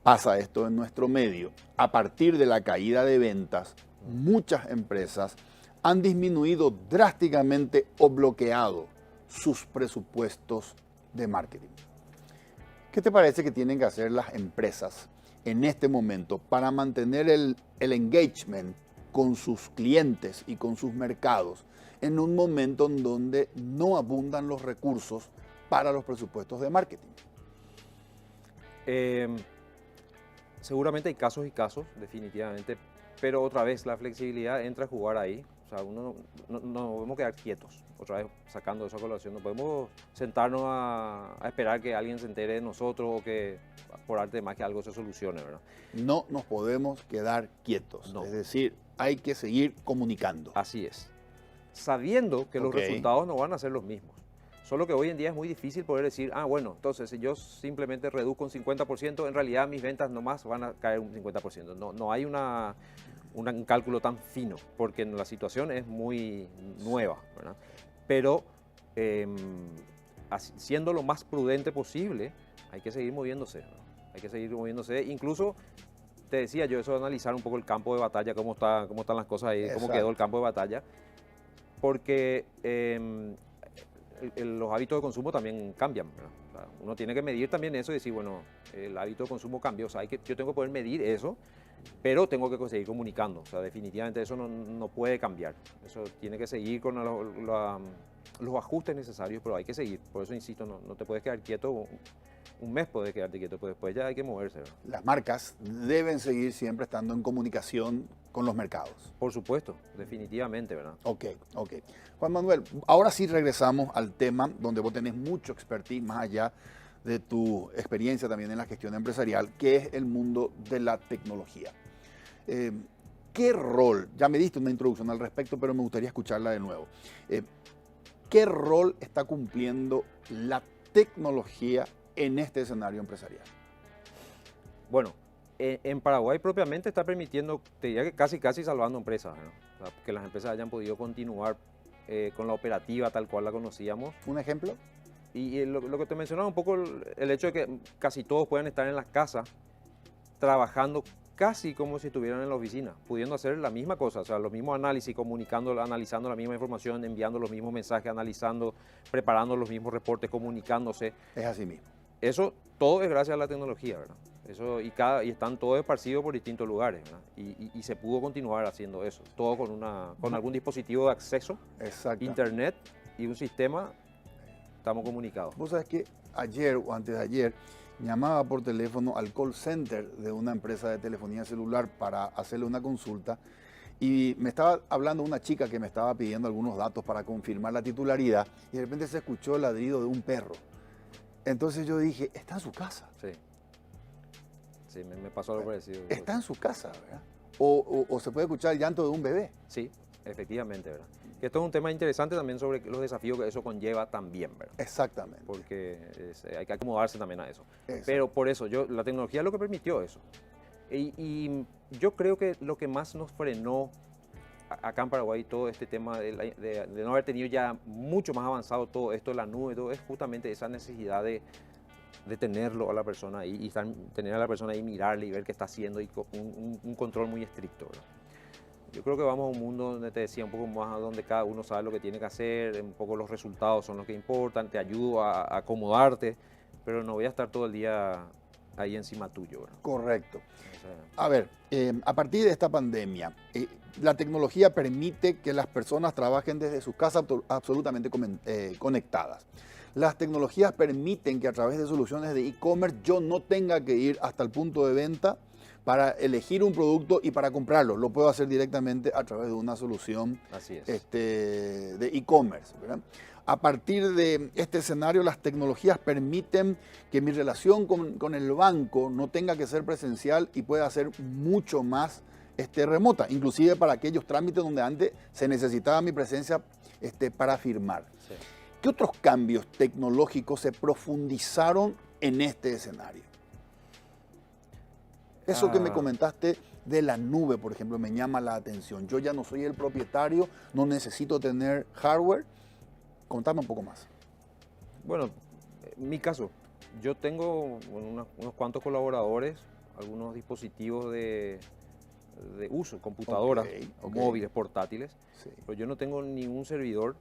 pasa esto en nuestro medio. A partir de la caída de ventas, muchas empresas han disminuido drásticamente o bloqueado sus presupuestos de marketing. ¿Qué te parece que tienen que hacer las empresas en este momento para mantener el engagement con sus clientes y con sus mercados en un momento en donde no abundan los recursos para los presupuestos de marketing? Seguramente hay casos y casos, definitivamente, pero otra vez la flexibilidad entra a jugar ahí. O sea, uno no podemos quedar quietos, otra vez sacando esa colación, no podemos sentarnos a esperar que alguien se entere de nosotros o que por arte de magia algo se solucione, ¿verdad? No nos podemos quedar quietos, No. Es decir, hay que seguir comunicando. Así es, sabiendo que los Ok. resultados no van a ser los mismos. Solo que hoy en día es muy difícil poder decir, bueno, entonces si yo simplemente reduzco un 50%, en realidad mis ventas nomás van a caer un 50%. No hay un cálculo tan fino, porque la situación es muy nueva, ¿verdad? Pero siendo lo más prudente posible, hay que seguir moviéndose, ¿no? Hay que seguir moviéndose. Incluso, te decía yo, eso de analizar un poco el campo de batalla, cómo están las cosas ahí, cómo quedó el campo de batalla, porque los hábitos de consumo también cambian, ¿verdad? O sea, uno tiene que medir también eso y decir, bueno, el hábito de consumo cambió, o sea, yo tengo que poder medir eso, pero tengo que seguir comunicando, o sea, definitivamente eso no puede cambiar, eso tiene que seguir con los ajustes necesarios, pero hay que seguir, por eso insisto, no te puedes quedar quieto, un mes puedes quedarte quieto, pero después ya hay que moverse, ¿verdad? Las marcas deben seguir siempre estando en comunicación con los mercados. Por supuesto, definitivamente, ¿verdad? Ok. Juan Manuel, ahora sí regresamos al tema donde vos tenés mucho expertise más allá de tu experiencia también en la gestión empresarial, que es el mundo de la tecnología. ¿Qué rol, ya me diste una introducción al respecto, pero me gustaría escucharla de nuevo, qué rol está cumpliendo la tecnología en este escenario empresarial? Bueno, en Paraguay propiamente está permitiendo, te diría que casi salvando empresas, ¿no? O sea, que las empresas hayan podido continuar con la operativa tal cual la conocíamos. ¿Un ejemplo? Y lo que te mencionaba un poco, el hecho de que casi todos puedan estar en las casas trabajando casi como si estuvieran en la oficina, pudiendo hacer la misma cosa, o sea, los mismos análisis, analizando la misma información, enviando los mismos mensajes, analizando, preparando los mismos reportes, comunicándose. Es así mismo. Eso todo es gracias a la tecnología, ¿verdad? Eso, y están todos esparcidos por distintos lugares, ¿verdad? Y se pudo continuar haciendo eso, todo con algún dispositivo de acceso, internet y un sistema, estamos comunicados. Vos sabés que ayer o antes de ayer llamaba por teléfono al call center de una empresa de telefonía celular para hacerle una consulta y me estaba hablando una chica que me estaba pidiendo algunos datos para confirmar la titularidad y de repente se escuchó el ladrido de un perro. Entonces yo dije, está en su casa. Sí, me pasó algo parecido. Está en su casa, ¿verdad? O se puede escuchar el llanto de un bebé. Sí, efectivamente, ¿verdad? Que esto es un tema interesante también sobre los desafíos que eso conlleva también, ¿verdad? Exactamente. Porque hay que acomodarse también a eso. Pero por eso, la tecnología es lo que permitió eso. Y yo creo que lo que más nos frenó acá en Paraguay todo este tema de no haber tenido ya mucho más avanzado todo esto de la nube, todo, es justamente esa necesidad de tenerlo a la persona ahí y tener a la persona ahí, mirarle y ver qué está haciendo y un control muy estricto, ¿verdad? Yo creo que vamos a un mundo donde te decía un poco más donde cada uno sabe lo que tiene que hacer, un poco los resultados son los que importan, te ayudo a acomodarte, pero no voy a estar todo el día ahí encima tuyo, ¿verdad? Correcto. O sea, a ver, a partir de esta pandemia, la tecnología permite que las personas trabajen desde sus casas absolutamente conectadas. Las tecnologías permiten que a través de soluciones de e-commerce yo no tenga que ir hasta el punto de venta para elegir un producto y para comprarlo. Lo puedo hacer directamente a través de una solución de e-commerce, ¿verdad? A partir de este escenario, las tecnologías permiten que mi relación con el banco no tenga que ser presencial y pueda ser mucho más remota, inclusive para aquellos trámites donde antes se necesitaba mi presencia para firmar. sí. ¿Qué otros cambios tecnológicos se profundizaron en este escenario? Eso que me comentaste de la nube, por ejemplo, me llama la atención. Yo ya no soy el propietario, no necesito tener hardware. Contame un poco más. Bueno, en mi caso, yo tengo unos cuantos colaboradores, algunos dispositivos de uso, computadoras, móviles, portátiles, pero yo no tengo ningún servidor,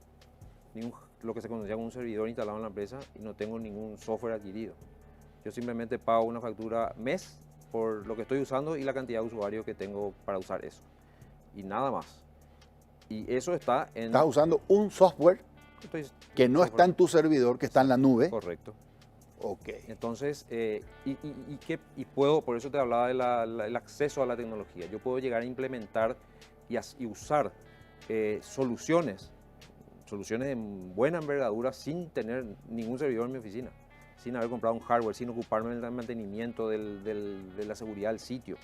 lo que se conocía como un servidor instalado en la empresa y no tengo ningún software adquirido. Yo simplemente pago una factura mes por lo que estoy usando y la cantidad de usuarios que tengo para usar eso. Y nada más. Y eso está en... Estás usando un software que no está en tu servidor, que está en la nube. Correcto. Ok. Entonces, y puedo, por eso te hablaba del acceso a la tecnología. Yo puedo llegar a implementar y usar soluciones de buena envergadura sin tener ningún servidor en mi oficina, sin haber comprado un hardware, sin ocuparme del mantenimiento de la seguridad del sitio,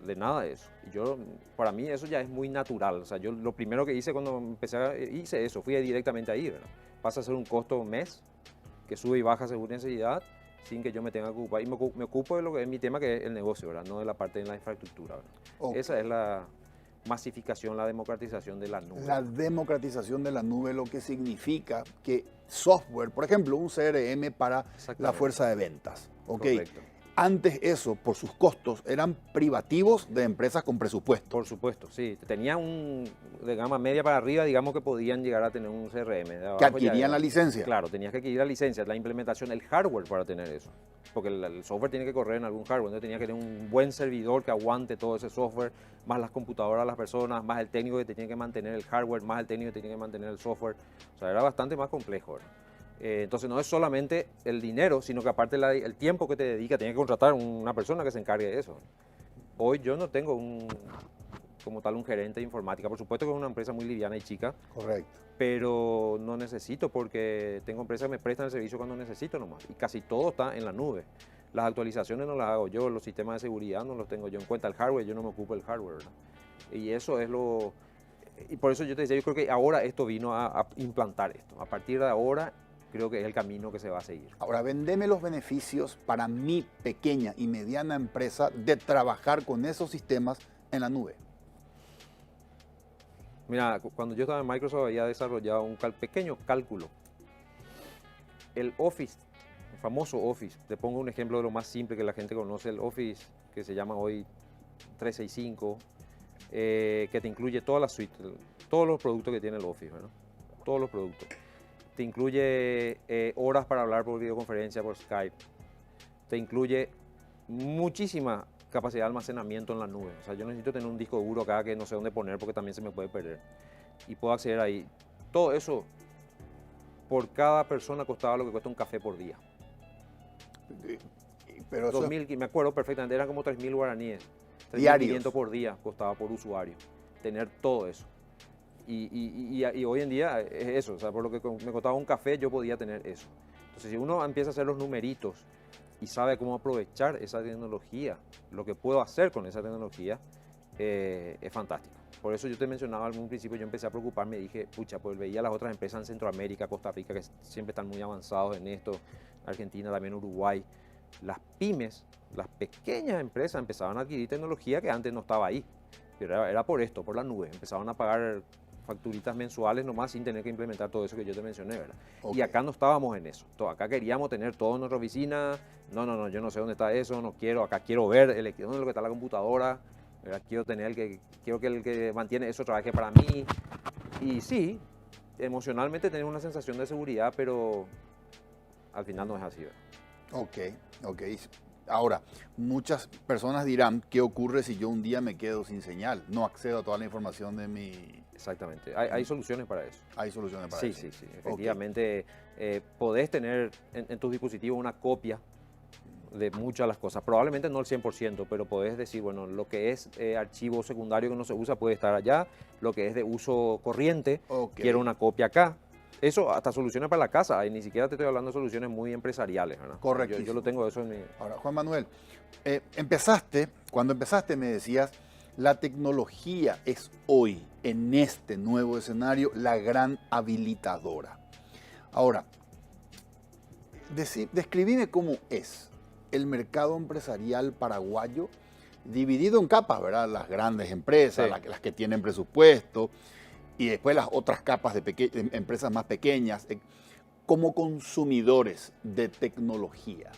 de nada de eso. Para mí eso ya es muy natural. O sea, yo lo primero que hice cuando hice eso, fui directamente ahí, ¿verdad? Pasa a ser un costo mes que sube y baja según necesidad, sin que yo me tenga que ocupar. Y me ocupo de lo que es mi tema, que es el negocio, ¿verdad? No de la parte de la infraestructura, ¿verdad? Okay. Esa es la masificación, la democratización de la nube. La democratización de la nube, lo que significa que software, por ejemplo, un CRM para la fuerza de ventas. Okay. Correcto. Antes eso, por sus costos, eran privativos de empresas con presupuesto. Por supuesto, sí. Tenía de gama media para arriba, digamos que podían llegar a tener un CRM. Que adquirían la licencia. Claro, tenías que adquirir la licencia, la implementación, el hardware para tener eso. Porque el software tiene que correr en algún hardware. Entonces tenía que tener un buen servidor que aguante todo ese software, más las computadoras, las personas, más el técnico que te tiene que mantener el hardware, más el técnico que te tiene que mantener el software. O sea, era bastante más complejo, ¿verdad? Entonces no es solamente el dinero, sino que aparte el tiempo que te dedica, tienes que contratar una persona que se encargue de eso. Hoy yo no tengo como tal un gerente de informática, por supuesto que es una empresa muy liviana y chica. Correcto. Pero no necesito porque tengo empresas que me prestan el servicio cuando necesito nomás y casi todo está en la nube. Las actualizaciones no las hago yo, los sistemas de seguridad no los tengo yo en cuenta, el hardware, yo no me ocupo del hardware, ¿verdad? Y eso es y por eso yo te decía, yo creo que ahora esto vino a implantar esto. A partir de ahora creo que es el camino que se va a seguir. Ahora, vendeme los beneficios para mi pequeña y mediana empresa de trabajar con esos sistemas en la nube. Mira, cuando yo estaba en Microsoft había desarrollado un pequeño cálculo. El Office, el famoso Office, te pongo un ejemplo de lo más simple que la gente conoce, el Office que se llama hoy 365, que te incluye toda la suite, todos los productos que tiene el Office, ¿verdad? Todos los productos. Te incluye horas para hablar por videoconferencia, por Skype. Te incluye muchísima capacidad de almacenamiento en la nube. O sea, yo necesito tener un disco duro acá que no sé dónde poner porque también se me puede perder. Y puedo acceder ahí. Todo eso, por cada persona costaba lo que cuesta un café por día. Pero eso, 2000, me acuerdo perfectamente, eran como 3.000 guaraníes. Diarios. 3.500 por día costaba por usuario. Tener todo eso. Y hoy en día es eso. O sea, por lo que me costaba un café, yo podía tener eso. Entonces, si uno empieza a hacer los numeritos y sabe cómo aprovechar esa tecnología, lo que puedo hacer con esa tecnología, es fantástico. Por eso yo te mencionaba al principio, yo empecé a preocuparme y dije, pucha, pues veía las otras empresas en Centroamérica, Costa Rica, que siempre están muy avanzados en esto, Argentina, también Uruguay. Las pymes, las pequeñas empresas empezaban a adquirir tecnología que antes no estaba ahí. Pero era por esto, por la nube. Empezaban a pagar facturitas mensuales nomás sin tener que implementar todo eso que yo te mencioné, ¿verdad? Ok. Y acá no estábamos en eso. Acá queríamos tener todo en nuestra oficina. No, yo no sé dónde está eso, no quiero. Acá quiero ver dónde es lo que está la computadora. ¿Verdad? Quiero que el que mantiene eso trabaje para mí. Y sí, emocionalmente tener una sensación de seguridad, pero al final no es así, ¿verdad? Ok. Ahora, muchas personas dirán, ¿qué ocurre si yo un día me quedo sin señal? No accedo a toda la información de mi... Exactamente. Hay soluciones para eso. Hay soluciones para Sí, eso. sí. Efectivamente, podés tener en tus dispositivos una copia de muchas de las cosas. Probablemente no el 100%, pero podés decir, bueno, lo que es archivo secundario que no se usa puede estar allá, lo que es de uso corriente, Ok. quiero una copia acá. Eso hasta soluciones para la casa, y ni siquiera te estoy hablando de soluciones muy empresariales, ¿verdad? Correctísimo. Yo lo tengo eso en mi... Ahora, Juan Manuel, cuando empezaste me decías, la tecnología es hoy, en este nuevo escenario, la gran habilitadora. Ahora, describime cómo es el mercado empresarial paraguayo dividido en capas, ¿verdad? Las grandes empresas, Sí. las que tienen presupuesto, y después las otras capas de empresas más pequeñas, como consumidores de tecnología.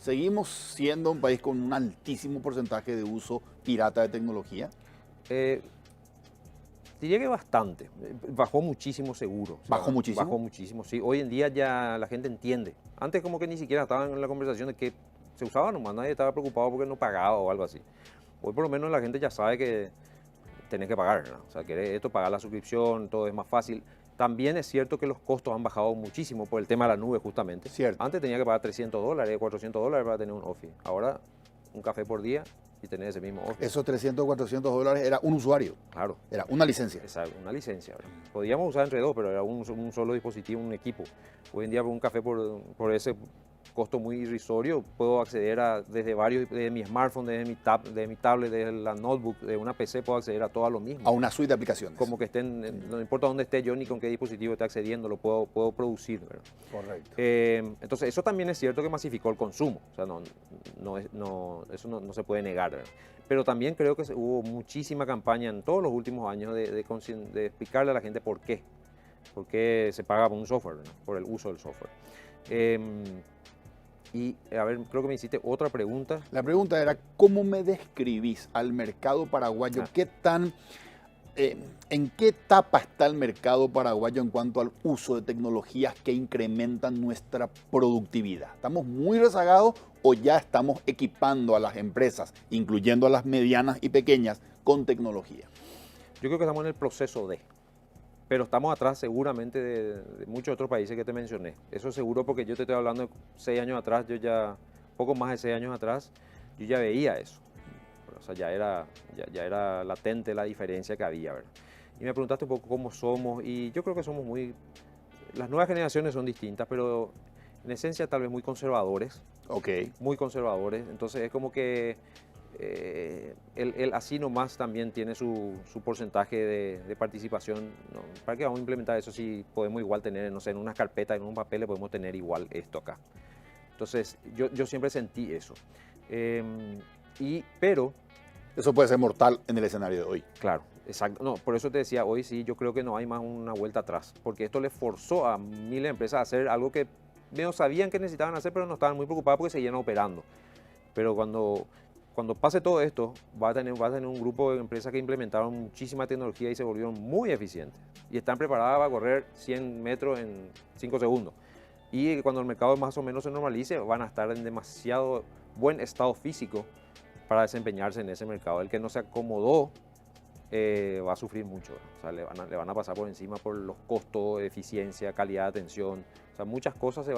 ¿Seguimos siendo un país con un altísimo porcentaje de uso pirata de tecnología? Diría que bastante. Bajó muchísimo seguro. O sea, ¿Bajó muchísimo? Bajó muchísimo, sí. Hoy en día ya la gente entiende. Antes como que ni siquiera estaban en la conversación de que se usaba nomás, nadie estaba preocupado porque no pagaba o algo así. Hoy por lo menos la gente ya sabe que tenés que pagar, ¿no? O sea, querés esto, pagar la suscripción, todo es más fácil. También es cierto que los costos han bajado muchísimo por el tema de la nube, justamente. Cierto. Antes tenía que pagar $300, $400 para tener un Office. Ahora, un café por día y tener ese mismo Office. Esos 300 o 400 dólares era un usuario, Claro. era una licencia. Esa, una licencia, ¿verdad? Podíamos usar entre dos, pero era un solo dispositivo, un equipo. Hoy en día, por un café por ese costo muy irrisorio, puedo acceder desde mi smartphone, desde mi tablet, desde la notebook, de una PC, puedo acceder a todo lo mismo. A una suite de aplicaciones. Como que estén, no importa dónde esté yo ni con qué dispositivo esté accediendo, lo puedo producir, ¿verdad? Correcto. Entonces, eso también es cierto que masificó el consumo. O sea, eso no se puede negar, ¿verdad? Pero también creo que hubo muchísima campaña en todos los últimos años de explicarle a la gente por qué. Por qué se paga por un software, ¿no? Por el uso del software. Y, a ver, creo que me hiciste otra pregunta. La pregunta era, ¿cómo me describís al mercado paraguayo? ¿En qué etapa está el mercado paraguayo en cuanto al uso de tecnologías que incrementan nuestra productividad? ¿Estamos muy rezagados o ya estamos equipando a las empresas, incluyendo a las medianas y pequeñas, con tecnología? Yo creo que estamos en el proceso pero estamos atrás seguramente de muchos otros países que te mencioné. Eso seguro, porque yo te estoy hablando de 6 años atrás, poco más de 6 años atrás, yo ya veía eso. O sea, ya era latente la diferencia que había, ¿verdad? Y me preguntaste un poco cómo somos, y yo creo que somos las nuevas generaciones son distintas, pero en esencia tal vez muy conservadores. Ok. Muy conservadores, entonces es como que él así nomás también tiene su porcentaje de participación, ¿no? ¿Para qué vamos a implementar eso si podemos igual tener, no sé, en unas carpetas, en un papel, le podemos tener igual esto acá? Entonces, yo siempre sentí eso. Pero... Eso puede ser mortal en el escenario de hoy. Claro, exacto. No, por eso te decía, hoy sí, yo creo que no hay más una vuelta atrás, porque esto le forzó a miles de empresas a hacer algo que medio sabían que necesitaban hacer, pero no estaban muy preocupados porque seguían operando. Pero cuando pase todo esto, va a tener un grupo de empresas que implementaron muchísima tecnología y se volvieron muy eficientes. Y están preparadas para correr 100 metros en 5 segundos. Y cuando el mercado más o menos se normalice, van a estar en demasiado buen estado físico para desempeñarse en ese mercado. El que no se acomodó va a sufrir mucho. O sea, le van a pasar por encima por los costos, eficiencia, calidad de atención. O sea, muchas cosas se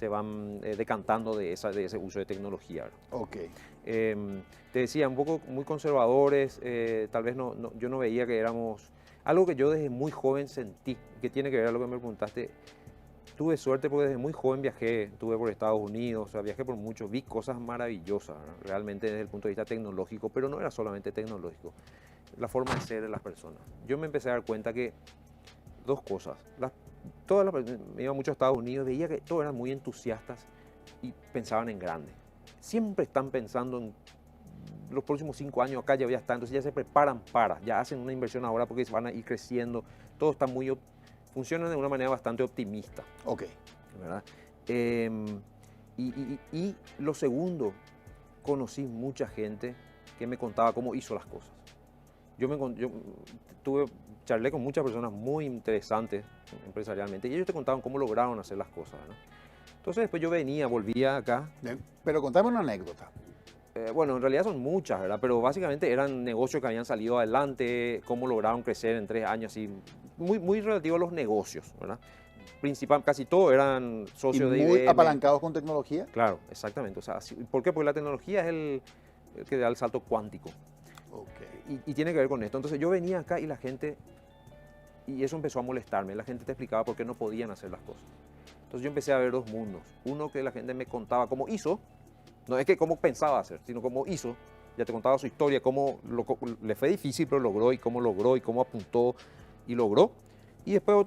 van decantando de ese uso de tecnología. Ok. Te decía, un poco muy conservadores, tal vez yo no veía que éramos... Algo que yo desde muy joven sentí, que tiene que ver a lo que me preguntaste. Tuve suerte porque desde muy joven viajé, estuve por Estados Unidos, o sea, viajé por mucho, vi cosas maravillosas, ¿verdad? Realmente desde el punto de vista tecnológico, pero no era solamente tecnológico, la forma de ser de las personas. Yo me empecé a dar cuenta que dos cosas. Me iba mucho a Estados Unidos, veía que todos eran muy entusiastas y pensaban en grande. Siempre están pensando en los próximos 5 años, acá ya voy a estar, entonces ya se preparan ya hacen una inversión ahora porque van a ir creciendo, todo está funcionan de una manera bastante optimista. Ok. ¿Verdad? Y lo segundo, conocí mucha gente que me contaba cómo hizo las cosas. Charlé con muchas personas muy interesantes empresarialmente y ellos te contaban cómo lograron hacer las cosas, ¿no? Entonces después yo volvía acá. Pero contame una anécdota. Bueno, en realidad son muchas, ¿verdad? Pero básicamente eran negocios que habían salido adelante, cómo lograron crecer en 3 años, así, muy relativo a los negocios, ¿verdad? Casi todos eran socios de IBM. ¿Muy apalancados con tecnología? Claro, exactamente. O sea, ¿por qué? Porque la tecnología es el que da el salto cuántico. Okay. Y tiene que ver con esto. Entonces yo venía acá y la gente, y eso empezó a molestarme, la gente te explicaba por qué no podían hacer las cosas. Entonces yo empecé a ver dos mundos. Uno que la gente me contaba cómo hizo, no es que cómo pensaba hacer, sino cómo hizo. Ya te contaba su historia, cómo le fue difícil, pero logró, y cómo apuntó y logró. Y después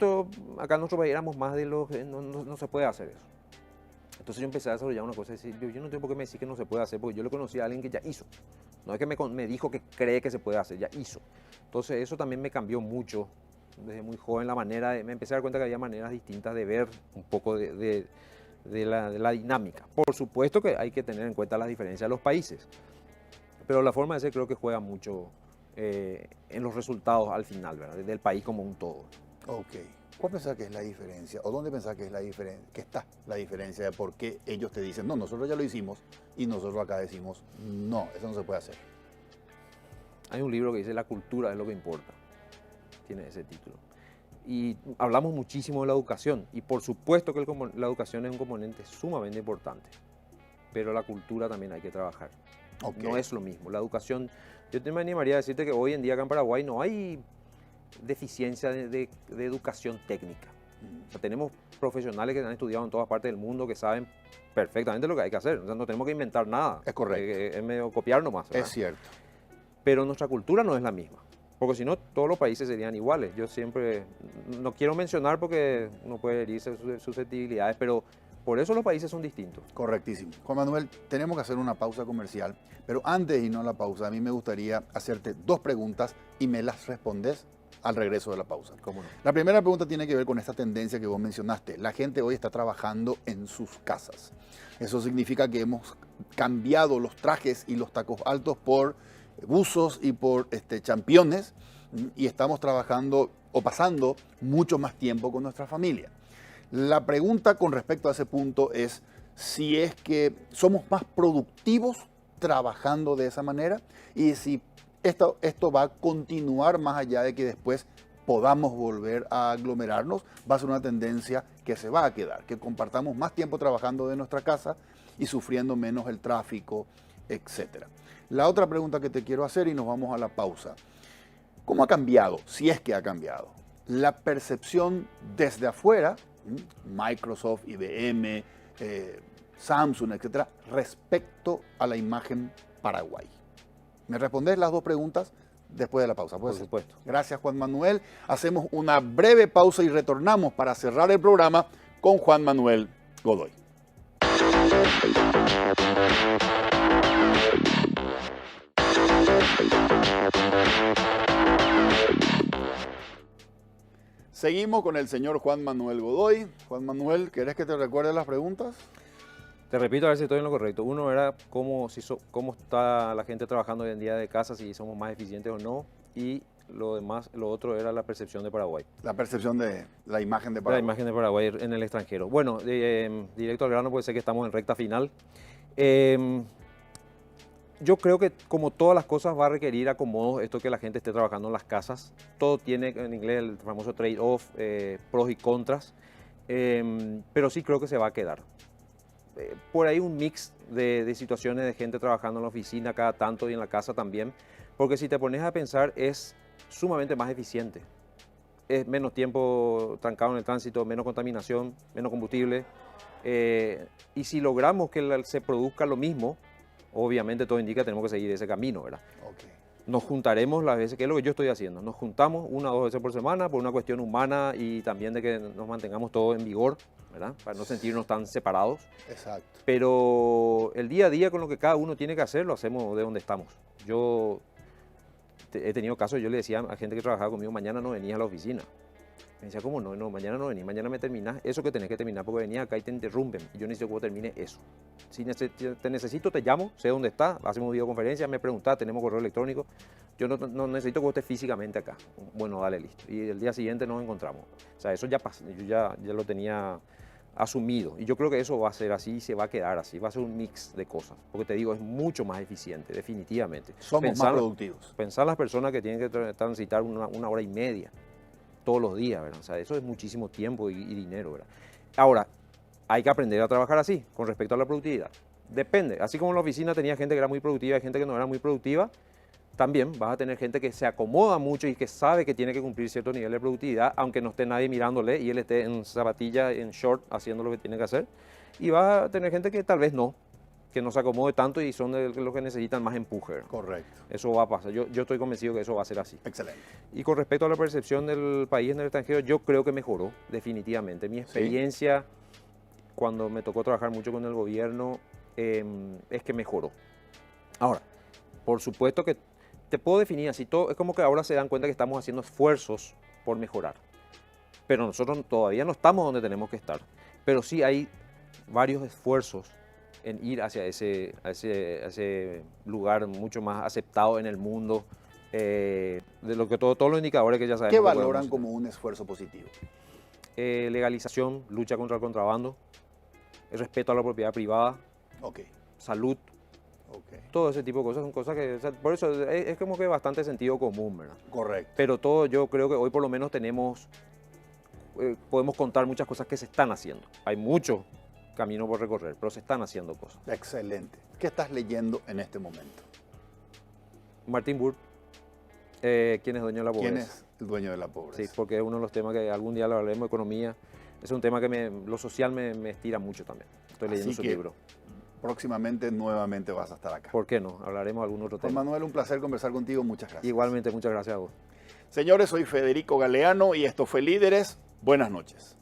acá en nuestro país éramos más de los que no se puede hacer eso. Entonces yo empecé a desarrollar una cosa y decir, yo no entiendo por qué me decís que no se puede hacer, porque yo le conocí a alguien que ya hizo. No es que me dijo que cree que se puede hacer, ya hizo. Entonces eso también me cambió mucho desde muy joven me empecé a dar cuenta que había maneras distintas de ver un poco de la dinámica. Por supuesto que hay que tener en cuenta las diferencias de los países, pero la forma de ser creo que juega mucho en los resultados al final, ¿verdad? Del país como un todo. Ok. ¿Cuál pensás que es la diferencia? ¿O dónde pensás que es que está la diferencia de por qué ellos te dicen, no, nosotros ya lo hicimos, y nosotros acá decimos, no, eso no se puede hacer? Hay un libro que dice La cultura es lo que importa. Tiene ese título. Y hablamos muchísimo de la educación, y por supuesto que la educación es un componente sumamente importante, pero la cultura también hay que trabajar. Okay. No es lo mismo. La educación, yo te animaría a decirte que hoy en día acá en Paraguay no hay deficiencia de educación técnica. O sea, tenemos profesionales que han estudiado en todas partes del mundo que saben perfectamente lo que hay que hacer. O sea, no tenemos que inventar nada. Es correcto. Es medio copiar nomás, ¿verdad? Es cierto. Pero nuestra cultura no es la misma. Porque si no, todos los países serían iguales. Yo siempre, no quiero mencionar porque uno puede herirse susceptibilidades, pero por eso los países son distintos. Correctísimo. Juan Manuel, tenemos que hacer una pausa comercial, pero antes de irnos a la pausa, a mí me gustaría hacerte 2 preguntas y me las respondes al regreso de la pausa. ¿Cómo no? La primera pregunta tiene que ver con esta tendencia que vos mencionaste. La gente hoy está trabajando en sus casas. Eso significa que hemos cambiado los trajes y los tacos altos por buzos y por championes, y estamos trabajando o pasando mucho más tiempo con nuestra familia. La pregunta con respecto a ese punto es si es que somos más productivos trabajando de esa manera y si esto va a continuar más allá de que después podamos volver a aglomerarnos. Va a ser una tendencia que se va a quedar, que compartamos más tiempo trabajando de nuestra casa y sufriendo menos el tráfico, etc. La otra pregunta que te quiero hacer y nos vamos a la pausa. ¿Cómo ha cambiado, si es que ha cambiado, la percepción desde afuera, Microsoft, IBM, Samsung, etcétera, respecto a la imagen Paraguay? ¿Me respondes las 2 preguntas después de la pausa? Por supuesto. Gracias, Juan Manuel. Hacemos una breve pausa y retornamos para cerrar el programa con Juan Manuel Godoy. Seguimos con el señor Juan Manuel Godoy. Juan Manuel, ¿querés que te recuerde las preguntas? Te repito a ver si estoy en lo correcto. Uno era cómo está la gente trabajando hoy en día de casa, si somos más eficientes o no. Y lo otro era la percepción de Paraguay. La percepción de la imagen de Paraguay. La imagen de Paraguay en el extranjero. Bueno, directo al grano, puede ser que estamos en recta final. Yo creo que como todas las cosas va a requerir acomodos, esto que la gente esté trabajando en las casas. Todo tiene en inglés el famoso trade-off, pros y contras, pero sí creo que se va a quedar. Por ahí un mix de situaciones de gente trabajando en la oficina cada tanto y en la casa también, porque si te pones a pensar es sumamente más eficiente. Es menos tiempo trancado en el tránsito, menos contaminación, menos combustible. Y si logramos que se produzca lo mismo, obviamente todo indica que tenemos que seguir ese camino, ¿verdad? Okay. Nos juntaremos las veces, que es lo que yo estoy haciendo, nos juntamos 1 o 2 veces por semana por una cuestión humana y también de que nos mantengamos todos en vigor, ¿verdad? Para no sentirnos tan separados. Exacto. Pero el día a día con lo que cada uno tiene que hacer, lo hacemos de donde estamos. Yo he tenido casos, yo le decía a gente que trabajaba conmigo, mañana no venía a la oficina. Me decía, ¿cómo no? No, mañana no venís, mañana me terminás eso que tenés que terminar, porque venís acá y te interrumpen. Y yo necesito que vos termines eso. Si te necesito, te llamo, sé dónde está, hacemos videoconferencia, me preguntás, tenemos correo electrónico. Yo no necesito que vos estés físicamente acá. Bueno, dale, listo. Y el día siguiente nos encontramos. O sea, eso ya pasó, yo ya lo tenía asumido. Y yo creo que eso va a ser así y se va a quedar así. Va a ser un mix de cosas. Porque te digo, es mucho más eficiente, definitivamente. Somos más productivos. Pensar las personas que tienen que transitar una hora y media todos los días, ¿verdad? O sea, eso es muchísimo tiempo y dinero, ¿verdad? Ahora, hay que aprender a trabajar así, con respecto a la productividad. Depende, así como en la oficina tenía gente que era muy productiva y gente que no era muy productiva, también vas a tener gente que se acomoda mucho y que sabe que tiene que cumplir cierto nivel de productividad, aunque no esté nadie mirándole y él esté en zapatilla, en short, haciendo lo que tiene que hacer. Y vas a tener gente que tal vez no, que no se acomode tanto y son los que necesitan más empuje. Correcto. Eso va a pasar. Yo estoy convencido que eso va a ser así. Excelente. Y con respecto a la percepción del país en el extranjero, yo creo que mejoró, definitivamente. Mi experiencia, cuando me tocó trabajar mucho con el gobierno, es que mejoró. Ahora, por supuesto que te puedo definir así, todo, es como que ahora se dan cuenta que estamos haciendo esfuerzos por mejorar. Pero nosotros todavía no estamos donde tenemos que estar. Pero sí hay varios esfuerzos en ir hacia ese lugar mucho más aceptado en el mundo, de lo que todos los indicadores que ya sabemos. ¿Qué valoran como un esfuerzo positivo? Legalización, lucha contra el contrabando, el respeto a la propiedad privada, salud, todo ese tipo de cosas son cosas que, o sea, por eso es como que bastante sentido común, ¿verdad? Correcto. Pero todo, yo creo que hoy por lo menos podemos contar muchas cosas que se están haciendo. Hay mucho camino por recorrer, pero se están haciendo cosas. Excelente. ¿Qué estás leyendo en este momento? Martin Burr, ¿quién es dueño de la pobreza? ¿Quién es el dueño de la pobreza? Sí, porque es uno de los temas que algún día lo hablaremos, economía. Es un tema que lo social me estira mucho también. Estoy leyendo su libro. Próximamente, nuevamente vas a estar acá. ¿Por qué no? Hablaremos de algún otro tema. Manuel, un placer conversar contigo. Muchas gracias. Igualmente, muchas gracias a vos. Señores, soy Federico Galeano y esto fue Líderes. Buenas noches.